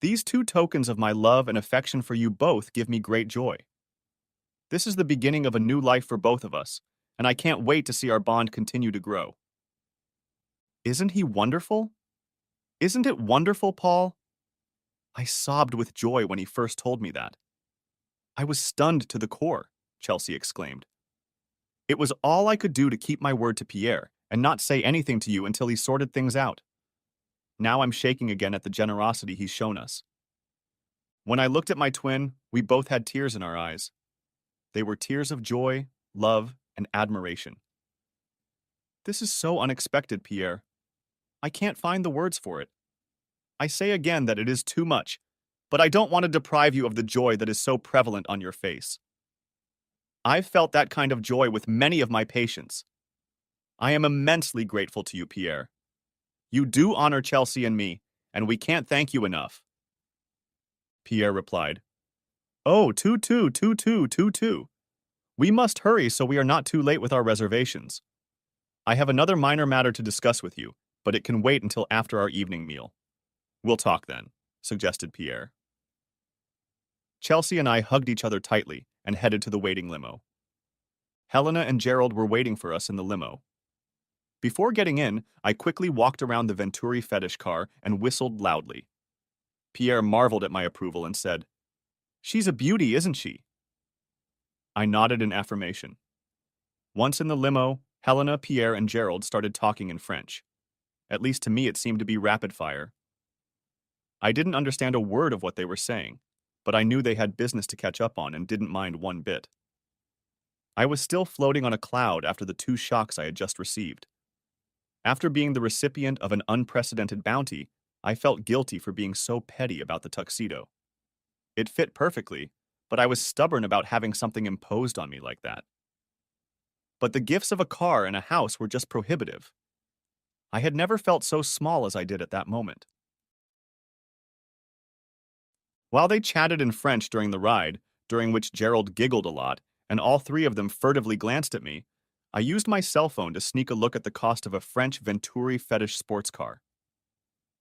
S1: These 2 tokens of my love and affection for you both give me great joy. This is the beginning of a new life for both of us, and I can't wait to see our bond continue to grow. Isn't he wonderful? Isn't it wonderful, Paul? I sobbed with joy when he first told me that. I was stunned to the core, Chelsea exclaimed. It was all I could do to keep my word to Pierre and not say anything to you until he sorted things out. Now I'm shaking again at the generosity he's shown us. When I looked at my twin, we both had tears in our eyes. They were tears of joy, love, and admiration. This is so unexpected, Pierre. I can't find the words for it. I say again that it is too much, but I don't want to deprive you of the joy that is so prevalent on your face. I've felt that kind of joy with many of my patients. I am immensely grateful to you, Pierre. You do honor Chelsea and me, and we can't thank you enough. Pierre replied, Oh, 222222. We must hurry so we are not too late with our reservations. I have another minor matter to discuss with you, but it can wait until after our evening meal. We'll talk then, suggested Pierre. Chelsea and I hugged each other tightly and headed to the waiting limo. Helena and Gerald were waiting for us in the limo. Before getting in, I quickly walked around the Venturi fetish car and whistled loudly. Pierre marveled at my approval and said, She's a beauty, isn't she? I nodded in affirmation. Once in the limo, Helena, Pierre, and Gerald started talking in French. At least to me it seemed to be rapid fire. I didn't understand a word of what they were saying, but I knew they had business to catch up on and didn't mind one bit. I was still floating on a cloud after the 2 shocks I had just received. After being the recipient of an unprecedented bounty, I felt guilty for being so petty about the tuxedo. It fit perfectly, but I was stubborn about having something imposed on me like that. but the gifts of a car and a house were just prohibitive. I had never felt so small as I did at that moment. While they chatted in French during the ride, during which Gerald giggled a lot, and all three of them furtively glanced at me, I used my cell phone to sneak a look at the cost of a French Venturi fetish sports car.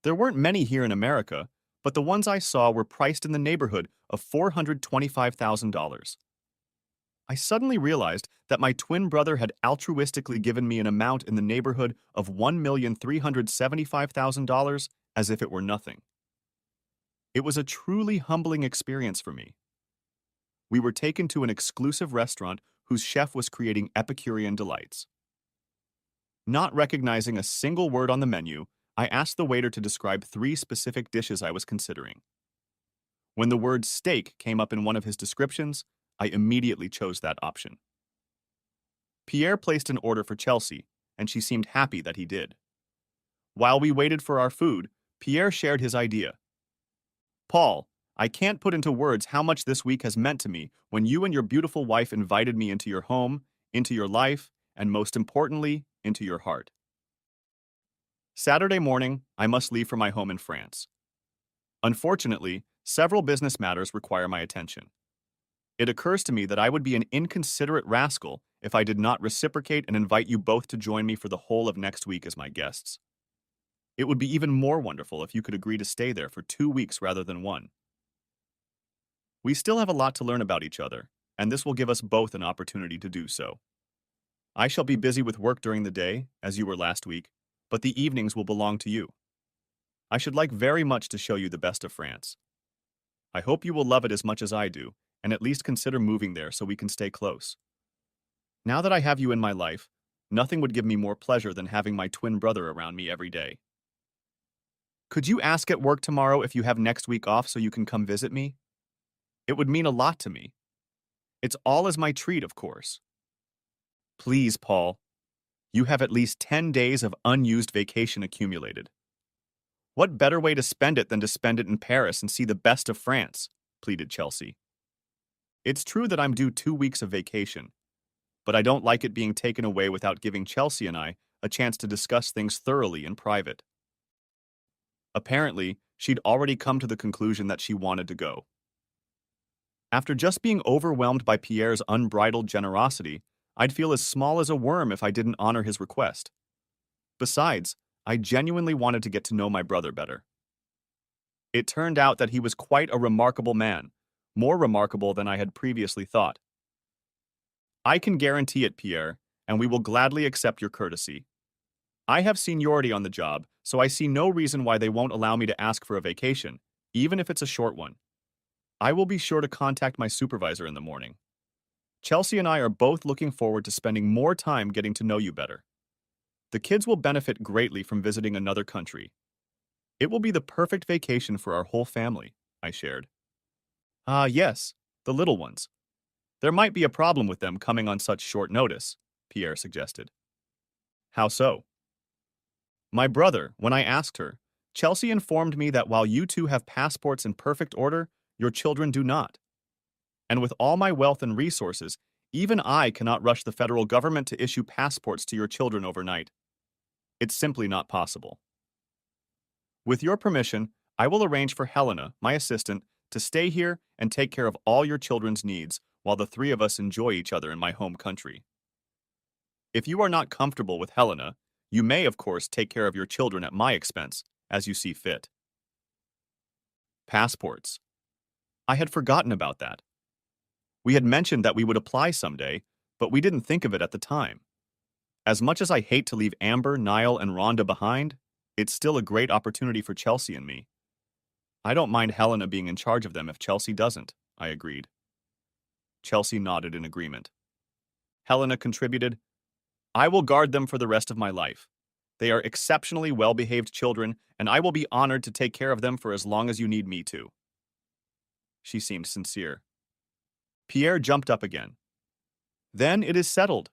S1: There weren't many here in America, but the ones I saw were priced in the neighborhood of $425,000. I suddenly realized that my twin brother had altruistically given me an amount in the neighborhood of $1,375,000 as if it were nothing. It was a truly humbling experience for me. We were taken to an exclusive restaurant whose chef was creating Epicurean delights. Not recognizing a single word on the menu, I asked the waiter to describe 3 specific dishes I was considering. When the word steak came up in one of his descriptions, I immediately chose that option. Pierre placed an order for Chelsea, and she seemed happy that he did. While we waited for our food, Pierre shared his idea. "Paul, I can't put into words how much this week has meant to me when you and your beautiful wife invited me into your home, into your life, and most importantly, into your heart." Saturday morning, I must leave for my home in France. Unfortunately, several business matters require my attention. It occurs to me that I would be an inconsiderate rascal if I did not reciprocate and invite you both to join me for the whole of next week as my guests. It would be even more wonderful if you could agree to stay there for 2 weeks rather than 1. We still have a lot to learn about each other, and this will give us both an opportunity to do so. I shall be busy with work during the day, as you were last week, but the evenings will belong to you. I should like very much to show you the best of France. I hope you will love it as much as I do, and at least consider moving there so we can stay close. Now that I have you in my life, nothing would give me more pleasure than having my twin brother around me every day. Could you ask at work tomorrow if you have next week off so you can come visit me? It would mean a lot to me. It's all as my treat, of course. Please, Paul. You have at least 10 days of unused vacation accumulated. What better way to spend it than to spend it in Paris and see the best of France? Pleaded Chelsea. It's true that I'm due 2 weeks of vacation, but I don't like it being taken away without giving Chelsea and I a chance to discuss things thoroughly in private. Apparently, she'd already come to the conclusion that she wanted to go. After just being overwhelmed by Pierre's unbridled generosity, I'd feel as small as a worm if I didn't honor his request. Besides, I genuinely wanted to get to know my brother better. It turned out that he was quite a remarkable man, more remarkable than I had previously thought. I can guarantee it, Pierre, and we will gladly accept your courtesy. I have seniority on the job, so I see no reason why they won't allow me to ask for a vacation, even if it's a short one. I will be sure to contact my supervisor in the morning. Chelsea and I are both looking forward to spending more time getting to know you better. The kids will benefit greatly from visiting another country. It will be the perfect vacation for our whole family, I shared. Ah, yes, the little ones. There might be a problem with them coming on such short notice, Pierre suggested. How so? My brother, when I asked her, Chelsea informed me that while you two have passports in perfect order, your children do not. And with all my wealth and resources, even I cannot rush the federal government to issue passports to your children overnight. It's simply not possible. With your permission, I will arrange for Helena, my assistant, to stay here and take care of all your children's needs while the 3 of us enjoy each other in my home country. If you are not comfortable with Helena, you may, of course, take care of your children at my expense, as you see fit. Passports. I had forgotten about that. We had mentioned that we would apply someday, but we didn't think of it at the time. As much as I hate to leave Amber, Niall, and Rhonda behind, it's still a great opportunity for Chelsea and me. I don't mind Helena being in charge of them if Chelsea doesn't, I agreed. Chelsea nodded in agreement. Helena contributed, I will guard them for the rest of my life. They are exceptionally well-behaved children, and I will be honored to take care of them for as long as you need me to. She seemed sincere. Pierre jumped up again. Then it is settled.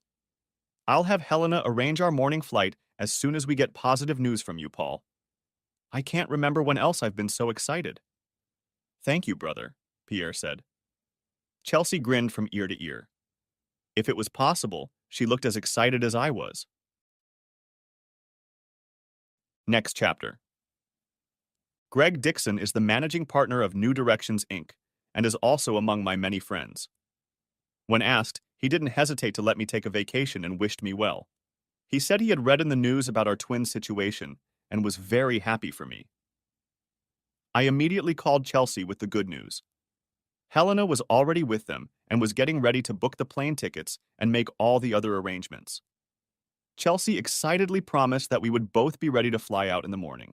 S1: I'll have Helena arrange our morning flight as soon as we get positive news from you, Paul. I can't remember when else I've been so excited. Thank you, brother, Pierre said. Chelsea grinned from ear to ear. If it was possible, She looked as excited as I was. Next chapter. Greg Dixon is the managing partner of New Directions, Inc., and is also among my many friends. When asked, he didn't hesitate to let me take a vacation and wished me well. He said he had read in the news about our twin situation and was very happy for me. I immediately called Chelsea with the good news. Helena was already with them and was getting ready to book the plane tickets and make all the other arrangements. Chelsea excitedly promised that we would both be ready to fly out in the morning.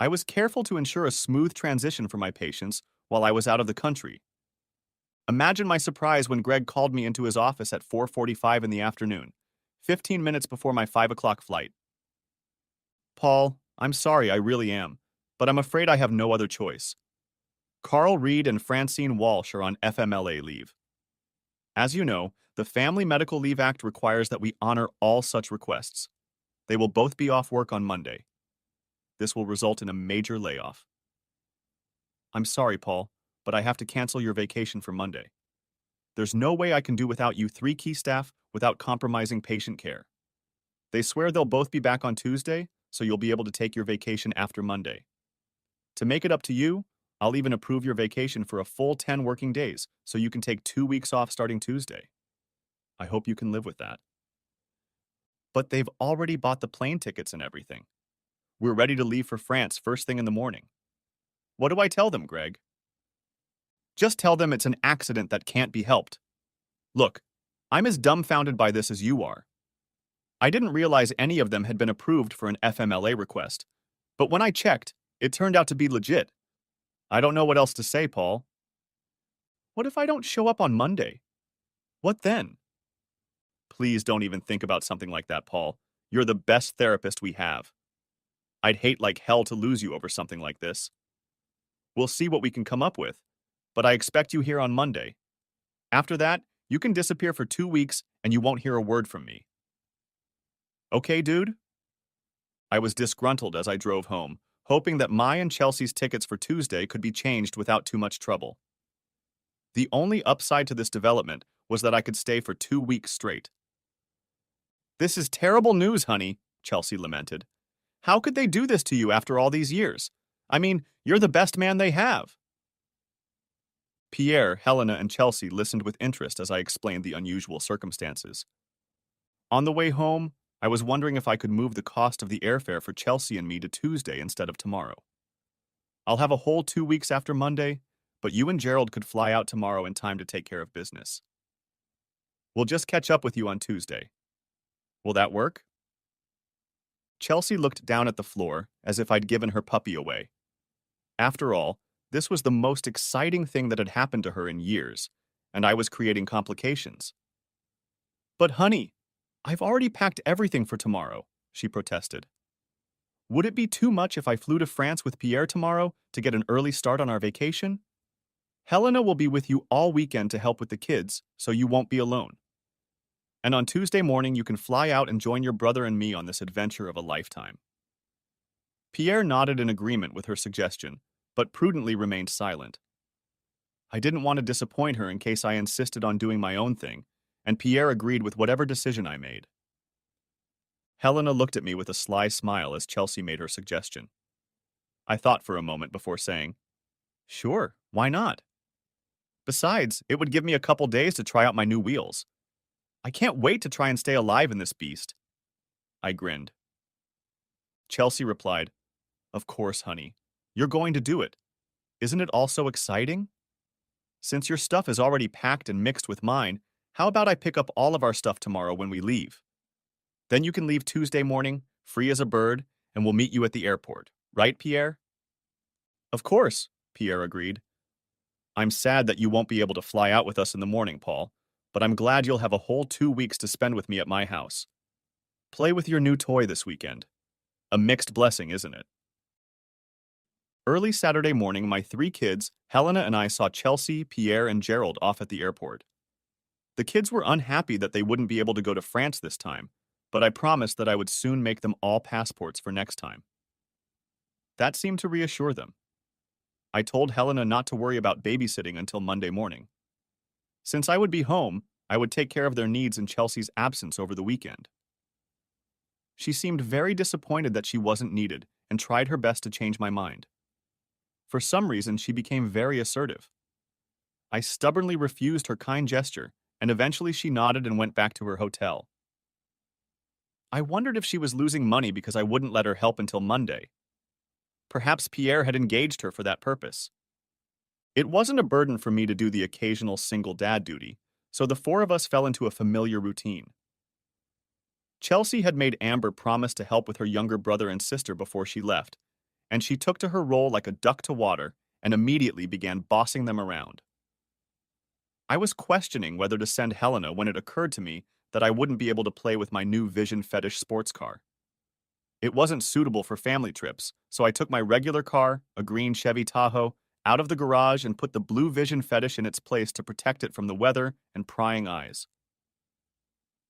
S1: I was careful to ensure a smooth transition for my patients while I was out of the country. Imagine my surprise when Greg called me into his office at 4:45 in the afternoon, 15 minutes before my 5 o'clock flight. Paul, I'm sorry, I really am, but I'm afraid I have no other choice. Carl Reed and Francine Walsh are on FMLA leave. As you know, the Family Medical Leave Act requires that we honor all such requests. They will both be off work on Monday. This will result in a major layoff. I'm sorry, Paul, but I have to cancel your vacation for Monday. There's no way I can do without you 3 key staff without compromising patient care. They swear they'll both be back on Tuesday, so you'll be able to take your vacation after Monday. To make it up to you, I'll even approve your vacation for a full 10 working days, so you can take 2 weeks off starting Tuesday. I hope you can live with that. But they've already bought the plane tickets and everything. We're ready to leave for France first thing in the morning. What do I tell them, Greg? Just tell them it's an accident that can't be helped. Look, I'm as dumbfounded by this as you are. I didn't realize any of them had been approved for an FMLA request, but when I checked, it turned out to be legit. I don't know what else to say, Paul. What if I don't show up on Monday? What then? Please don't even think about something like that, Paul. You're the best therapist we have. I'd hate like hell to lose you over something like this. We'll see what we can come up with, but I expect you here on Monday. After that, you can disappear for 2 weeks and you won't hear a word from me. Okay, dude? I was disgruntled as I drove home, hoping that my and Chelsea's tickets for Tuesday could be changed without too much trouble. The only upside to this development was that I could stay for 2 weeks straight. This is terrible news, honey, Chelsea lamented. How could they do this to you after all these years? I mean, you're the best man they have. Pierre, Helena, and Chelsea listened with interest as I explained the unusual circumstances. On the way home, I was wondering if I could move the cost of the airfare for Chelsea and me to Tuesday instead of tomorrow. I'll have a whole 2 weeks after Monday, but you and Gerald could fly out tomorrow in time to take care of business. We'll just catch up with you on Tuesday. Will that work? Chelsea looked down at the floor as if I'd given her puppy away. After all, this was the most exciting thing that had happened to her in years, and I was creating complications. But honey, I've already packed everything for tomorrow, she protested. Would it be too much if I flew to France with Pierre tomorrow to get an early start on our vacation? Helena will be with you all weekend to help with the kids, so you won't be alone. And on Tuesday morning, you can fly out and join your brother and me on this adventure of a lifetime. Pierre nodded in agreement with her suggestion, but prudently remained silent. I didn't want to disappoint her in case I insisted on doing my own thing, and Pierre agreed with whatever decision I made. Helena looked at me with a sly smile as Chelsea made her suggestion. I thought for a moment before saying, "Sure, why not? Besides, it would give me a couple days to try out my new wheels. I can't wait to try and stay alive in this beast." I grinned. Chelsea replied, "Of course, honey. You're going to do it. Isn't it all so exciting? Since your stuff is already packed and mixed with mine, how about I pick up all of our stuff tomorrow when we leave? Then you can leave Tuesday morning, free as a bird, and we'll meet you at the airport. Right, Pierre?" "Of course," Pierre agreed. "I'm sad that you won't be able to fly out with us in the morning, Paul, but I'm glad you'll have a whole 2 weeks to spend with me at my house. Play with your new toy this weekend. A mixed blessing, isn't it?" Early Saturday morning, my 3 kids, Helena and I, saw Chelsea, Pierre, and Gerald off at the airport. The kids were unhappy that they wouldn't be able to go to France this time, but I promised that I would soon make them all passports for next time. That seemed to reassure them. I told Helena not to worry about babysitting until Monday morning. Since I would be home, I would take care of their needs in Chelsea's absence over the weekend. She seemed very disappointed that she wasn't needed and tried her best to change my mind. For some reason, she became very assertive. I stubbornly refused her kind gesture, and eventually she nodded and went back to her hotel. I wondered if she was losing money because I wouldn't let her help until Monday. Perhaps Pierre had engaged her for that purpose. It wasn't a burden for me to do the occasional single dad duty, so the four of us fell into a familiar routine. Chelsea had made Amber promise to help with her younger brother and sister before she left, and she took to her role like a duck to water and immediately began bossing them around. I was questioning whether to send Helena when it occurred to me that I wouldn't be able to play with my new Vision Fetish sports car. It wasn't suitable for family trips, so I took my regular car, a green Chevy Tahoe, out of the garage and put the blue Vision Fetish in its place to protect it from the weather and prying eyes.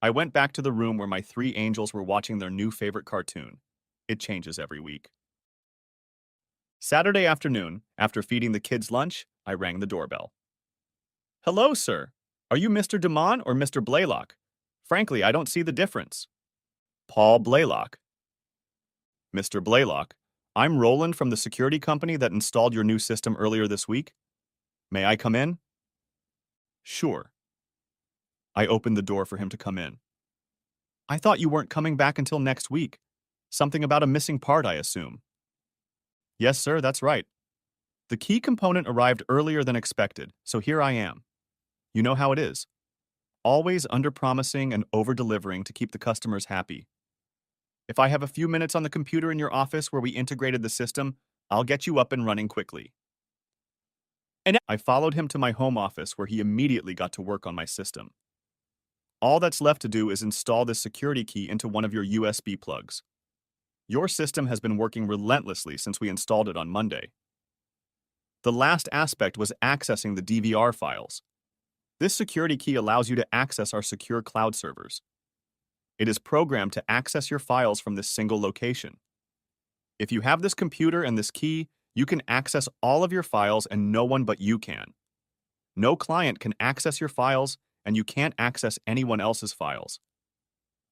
S1: I went back to the room where my three angels were watching their new favorite cartoon. It changes every week. Saturday afternoon, after feeding the kids lunch, I rang the doorbell. "Hello, sir. Are you Mr. Dumont or Mr. Blaylock? Frankly, I don't see the difference." "Paul Blaylock." "Mr. Blaylock, I'm Roland from the security company that installed your new system earlier this week. May I come in?" "Sure." I opened the door for him to come in. "I thought you weren't coming back until next week. Something about a missing part, I assume." "Yes, sir, that's right. The key component arrived earlier than expected, so here I am. You know how it is. Always under-promising and over-delivering to keep the customers happy. If I have a few minutes on the computer in your office where we integrated the system, I'll get you up and running quickly." And I followed him to my home office where he immediately got to work on my system. All that's left to do is install this security key into one of your USB plugs. Your system has been working relentlessly since we installed it on Monday. The last aspect was accessing the DVR files. This security key allows you to access our secure cloud servers. It is programmed to access your files from this single location. If you have this computer and this key, you can access all of your files and no one but you can. No client can access your files, and you can't access anyone else's files.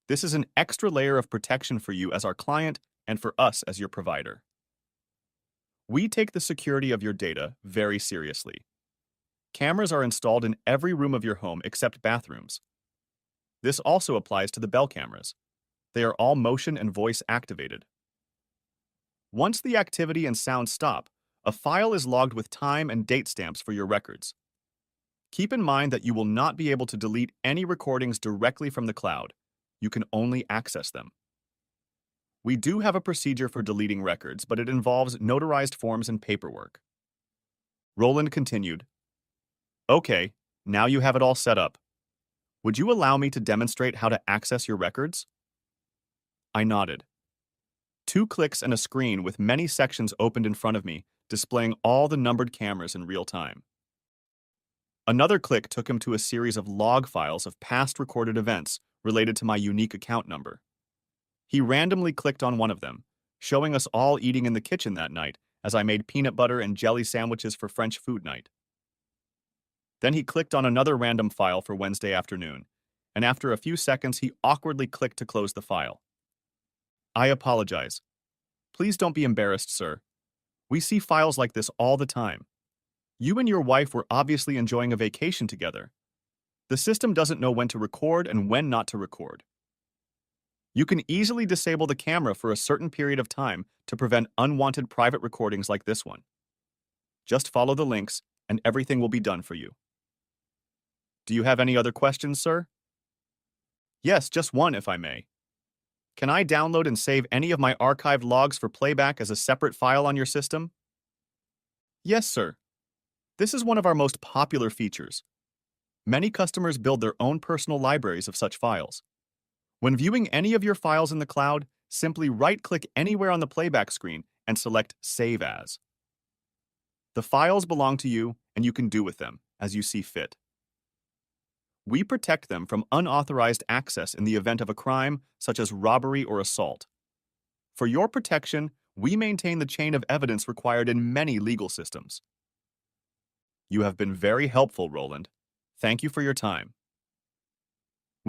S1: This is an extra layer of protection for you as our client and for us as your provider. We take the security of your data very seriously. Cameras are installed in every room of your home except bathrooms. This also applies to the bell cameras. They are all motion and voice activated. Once the activity and sound stop, a file is logged with time and date stamps for your records. Keep in mind that you will not be able to delete any recordings directly from the cloud. You can only access them. We do have a procedure for deleting records, but it involves notarized forms and paperwork. Roland continued, "Okay, now you have it all set up. Would you allow me to demonstrate how to access your records?" I nodded. 2 clicks and a screen with many sections opened in front of me, displaying all the numbered cameras in real time. Another click took him to a series of log files of past recorded events related to my unique account number. He randomly clicked on one of them, showing us all eating in the kitchen that night as I made peanut butter and jelly sandwiches for French food night. Then he clicked on another random file for Wednesday afternoon, and after a few seconds he awkwardly clicked to close the file. "I apologize. Please don't be embarrassed, sir. We see files like this all the time. You and your wife were obviously enjoying a vacation together. The system doesn't know when to record and when not to record. You can easily disable the camera for a certain period of time to prevent unwanted private recordings like this one. Just follow the links and everything will be done for you." "Do you have any other questions, sir?" "Yes, just one, if I may. Can I download and save any of my archived logs for playback as a separate file on your system?" "Yes, sir. This is one of our most popular features. Many customers build their own personal libraries of such files. When viewing any of your files in the cloud, simply right-click anywhere on the playback screen and select Save As. The files belong to you, and you can do with them as you see fit. We protect them from unauthorized access in the event of a crime such as robbery or assault. For your protection, we maintain the chain of evidence required in many legal systems. You have been very helpful, Roland. Thank you for your time."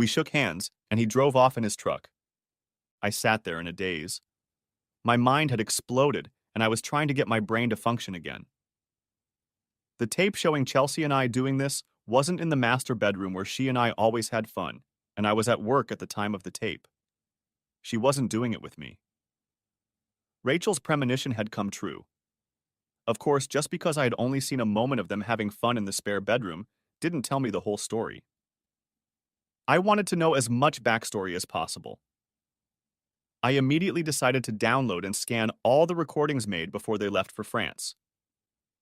S1: We shook hands, and he drove off in his truck. I sat there in a daze. My mind had exploded, and I was trying to get my brain to function again. The tape showing Chelsea and I doing this wasn't in the master bedroom where she and I always had fun, and I was at work at the time of the tape. She wasn't doing it with me. Rachel's premonition had come true. Of course, just because I had only seen a moment of them having fun in the spare bedroom didn't tell me the whole story. I wanted to know as much backstory as possible. I immediately decided to download and scan all the recordings made before they left for France.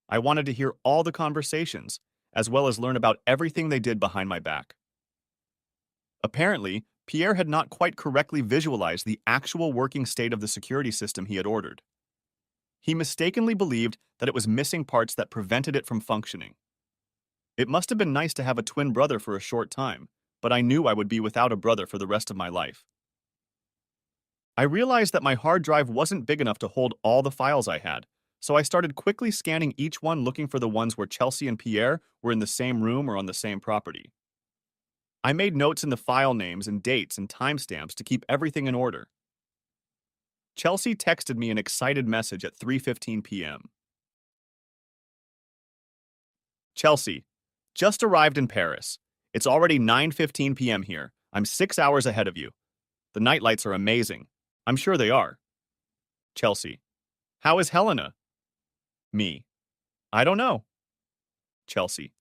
S1: I wanted to hear all the conversations, as well as learn about everything they did behind my back. Apparently, Pierre had not quite correctly visualized the actual working state of the security system he had ordered. He mistakenly believed that it was missing parts that prevented it from functioning. It must have been nice to have a twin brother for a short time, but I knew I would be without a brother for the rest of my life. I realized that my hard drive wasn't big enough to hold all the files I had, so I started quickly scanning each one looking for the ones where Chelsea and Pierre were in the same room or on the same property. I made notes in the file names and dates and timestamps to keep everything in order. Chelsea texted me an excited message at 3:15 p.m. Chelsea, just arrived in Paris. It's already 9:15 p.m. here. I'm 6 hours ahead of you. The nightlights are amazing. I'm sure they are. Chelsea, how is Helena? Me, I don't know. Chelsea,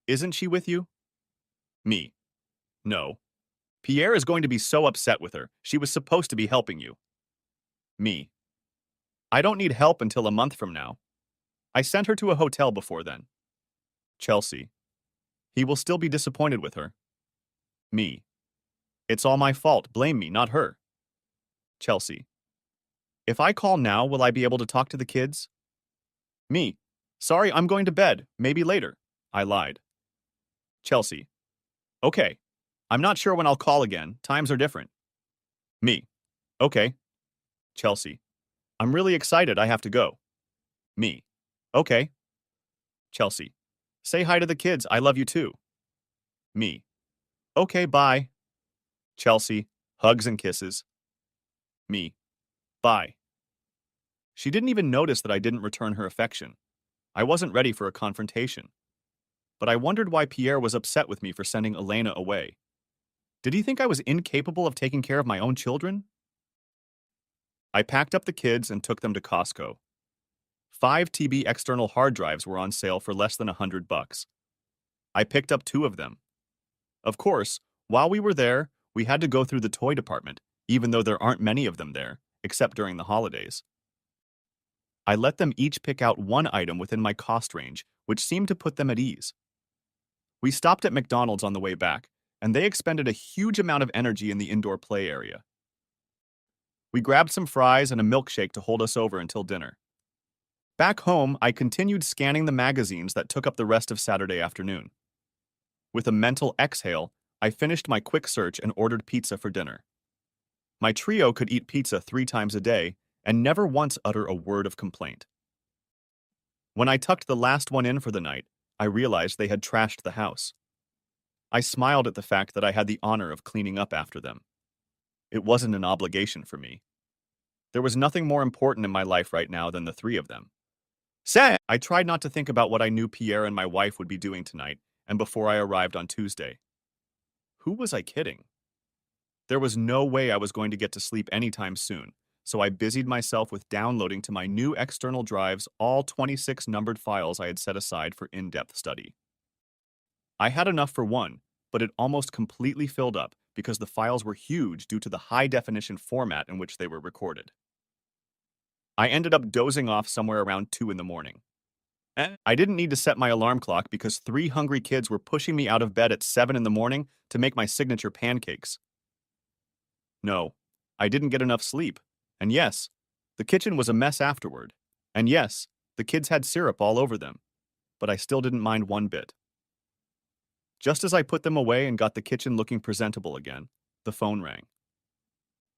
S1: isn't she with you? Me, no. Pierre is going to be so upset with her. She was supposed to be helping you. Me, I don't need help until a month from now. I sent her to a hotel before then. Chelsea, he will still be disappointed with her. Me, it's all my fault. Blame me, not her. Chelsea, if I call now, will I be able to talk to the kids? Me, sorry, I'm going to bed. Maybe later. I lied. Chelsea, okay. I'm not sure when I'll call again. Times are different. Me, okay. Chelsea, I'm really excited. I have to go. Me, okay. Chelsea, say hi to the kids. I love you too. Me, okay, bye. Chelsea, hugs and kisses. Me, bye. She didn't even notice that I didn't return her affection. I wasn't ready for a confrontation. But I wondered why Pierre was upset with me for sending Elena away. Did he think I was incapable of taking care of my own children? I packed up the kids and took them to Costco. 5 TB external hard drives were on sale for less than $100. I picked up 2 of them. Of course, while we were there, we had to go through the toy department, even though there aren't many of them there, except during the holidays. I let them each pick out one item within my cost range, which seemed to put them at ease. We stopped at McDonald's on the way back, and they expended a huge amount of energy in the indoor play area. We grabbed some fries and a milkshake to hold us over until dinner. Back home, I continued scanning the magazines that took up the rest of Saturday afternoon. With a mental exhale, I finished my quick search and ordered pizza for dinner. My trio could eat pizza 3 times a day and never once utter a word of complaint. When I tucked the last one in for the night, I realized they had trashed the house. I smiled at the fact that I had the honor of cleaning up after them. It wasn't an obligation for me. There was nothing more important in my life right now than the 3 of them. I tried not to think about what I knew Pierre and my wife would be doing tonight and before I arrived on Tuesday. Who was I kidding? There was no way I was going to get to sleep anytime soon, so I busied myself with downloading to my new external drives all 26 numbered files I had set aside for in-depth study. I had enough for one, but it almost completely filled up because the files were huge due to the high-definition format in which they were recorded. I ended up dozing off somewhere around 2 in the morning. I didn't need to set my alarm clock because 3 hungry kids were pushing me out of bed at 7 in the morning to make my signature pancakes. No, I didn't get enough sleep. And yes, the kitchen was a mess afterward. And yes, the kids had syrup all over them. But I still didn't mind one bit. Just as I put them away and got the kitchen looking presentable again, the phone rang.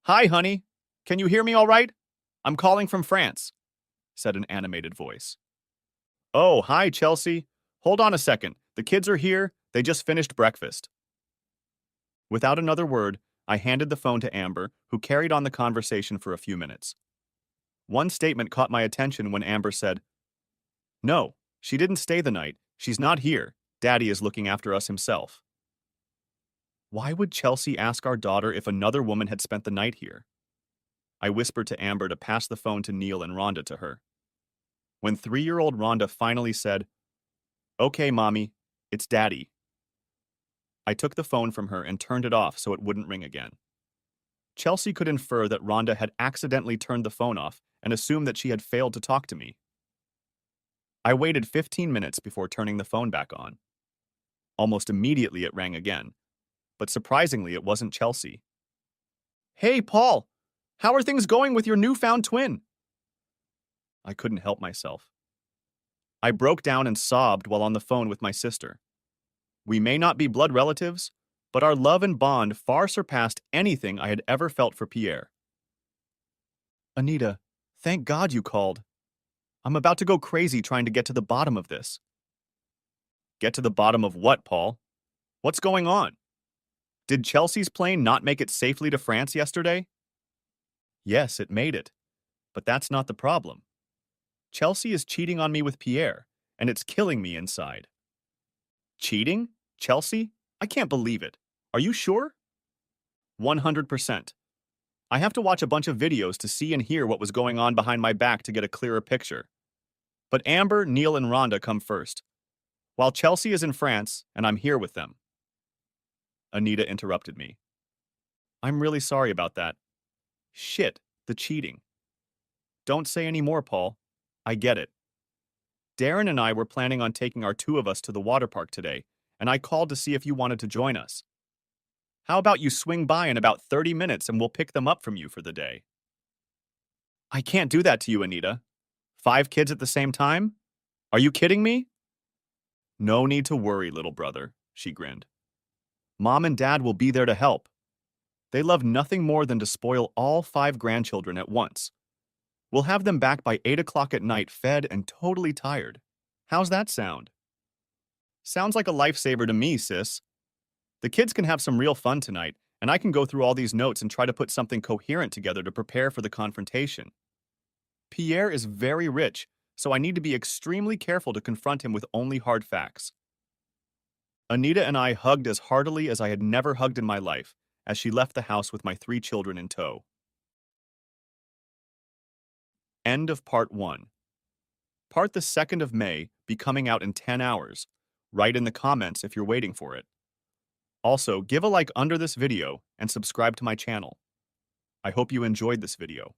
S1: "Hi, honey. Can you hear me all right? I'm calling from France," said an animated voice. "Oh, hi, Chelsea. Hold on a second. The kids are here. They just finished breakfast." Without another word, I handed the phone to Amber, who carried on the conversation for a few minutes. One statement caught my attention when Amber said, "No, she didn't stay the night. She's not here. Daddy is looking after us himself." Why would Chelsea ask our daughter if another woman had spent the night here? I whispered to Amber to pass the phone to Neil and Rhonda to her. When 3-year-old Rhonda finally said, "Okay, Mommy, it's Daddy," I took the phone from her and turned it off so it wouldn't ring again. Chelsea could infer that Rhonda had accidentally turned the phone off and assumed that she had failed to talk to me. I waited 15 minutes before turning the phone back on. Almost immediately it rang again, but surprisingly it wasn't Chelsea. "Hey, Paul! How are things going with your newfound twin?" I couldn't help myself. I broke down and sobbed while on the phone with my sister. We may not be blood relatives, but our love and bond far surpassed anything I had ever felt for Pierre. "Anita, thank God you called. I'm about to go crazy trying to get to the bottom of this." "Get to the bottom of what, Paul? What's going on? Did Chelsea's plane not make it safely to France yesterday?" "Yes, it made it. But that's not the problem. Chelsea is cheating on me with Pierre, and it's killing me inside." "Cheating? Chelsea? I can't believe it. Are you sure?" 100%. I have to watch a bunch of videos to see and hear what was going on behind my back to get a clearer picture. But Amber, Neil, and Rhonda come first, while Chelsea is in France and I'm here with them. Anita interrupted me. "I'm really sorry about that. Shit, the cheating. Don't say any more, Paul. I get it. Darren and I were planning on taking our two of us to the water park today, and I called to see if you wanted to join us. How about you swing by in about 30 minutes and we'll pick them up from you for the day?" "I can't do that to you, Anita. 5 kids at the same time? Are you kidding me?" "No need to worry, little brother," she grinned. "Mom and Dad will be there to help. They love nothing more than to spoil all 5 grandchildren at once. We'll have them back by 8 o'clock at night, fed and totally tired. How's that sound?" "Sounds like a lifesaver to me, sis. The kids can have some real fun tonight, and I can go through all these notes and try to put something coherent together to prepare for the confrontation. Pierre is very rich, so I need to be extremely careful to confront him with only hard facts." Anita and I hugged as heartily as I had never hugged in my life as she left the house with my 3 children in tow. End of Part 1. Part the 2nd of May be coming out in 10 hours. Write in the comments if you're waiting for it. Also, give a like under this video and subscribe to my channel. I hope you enjoyed this video.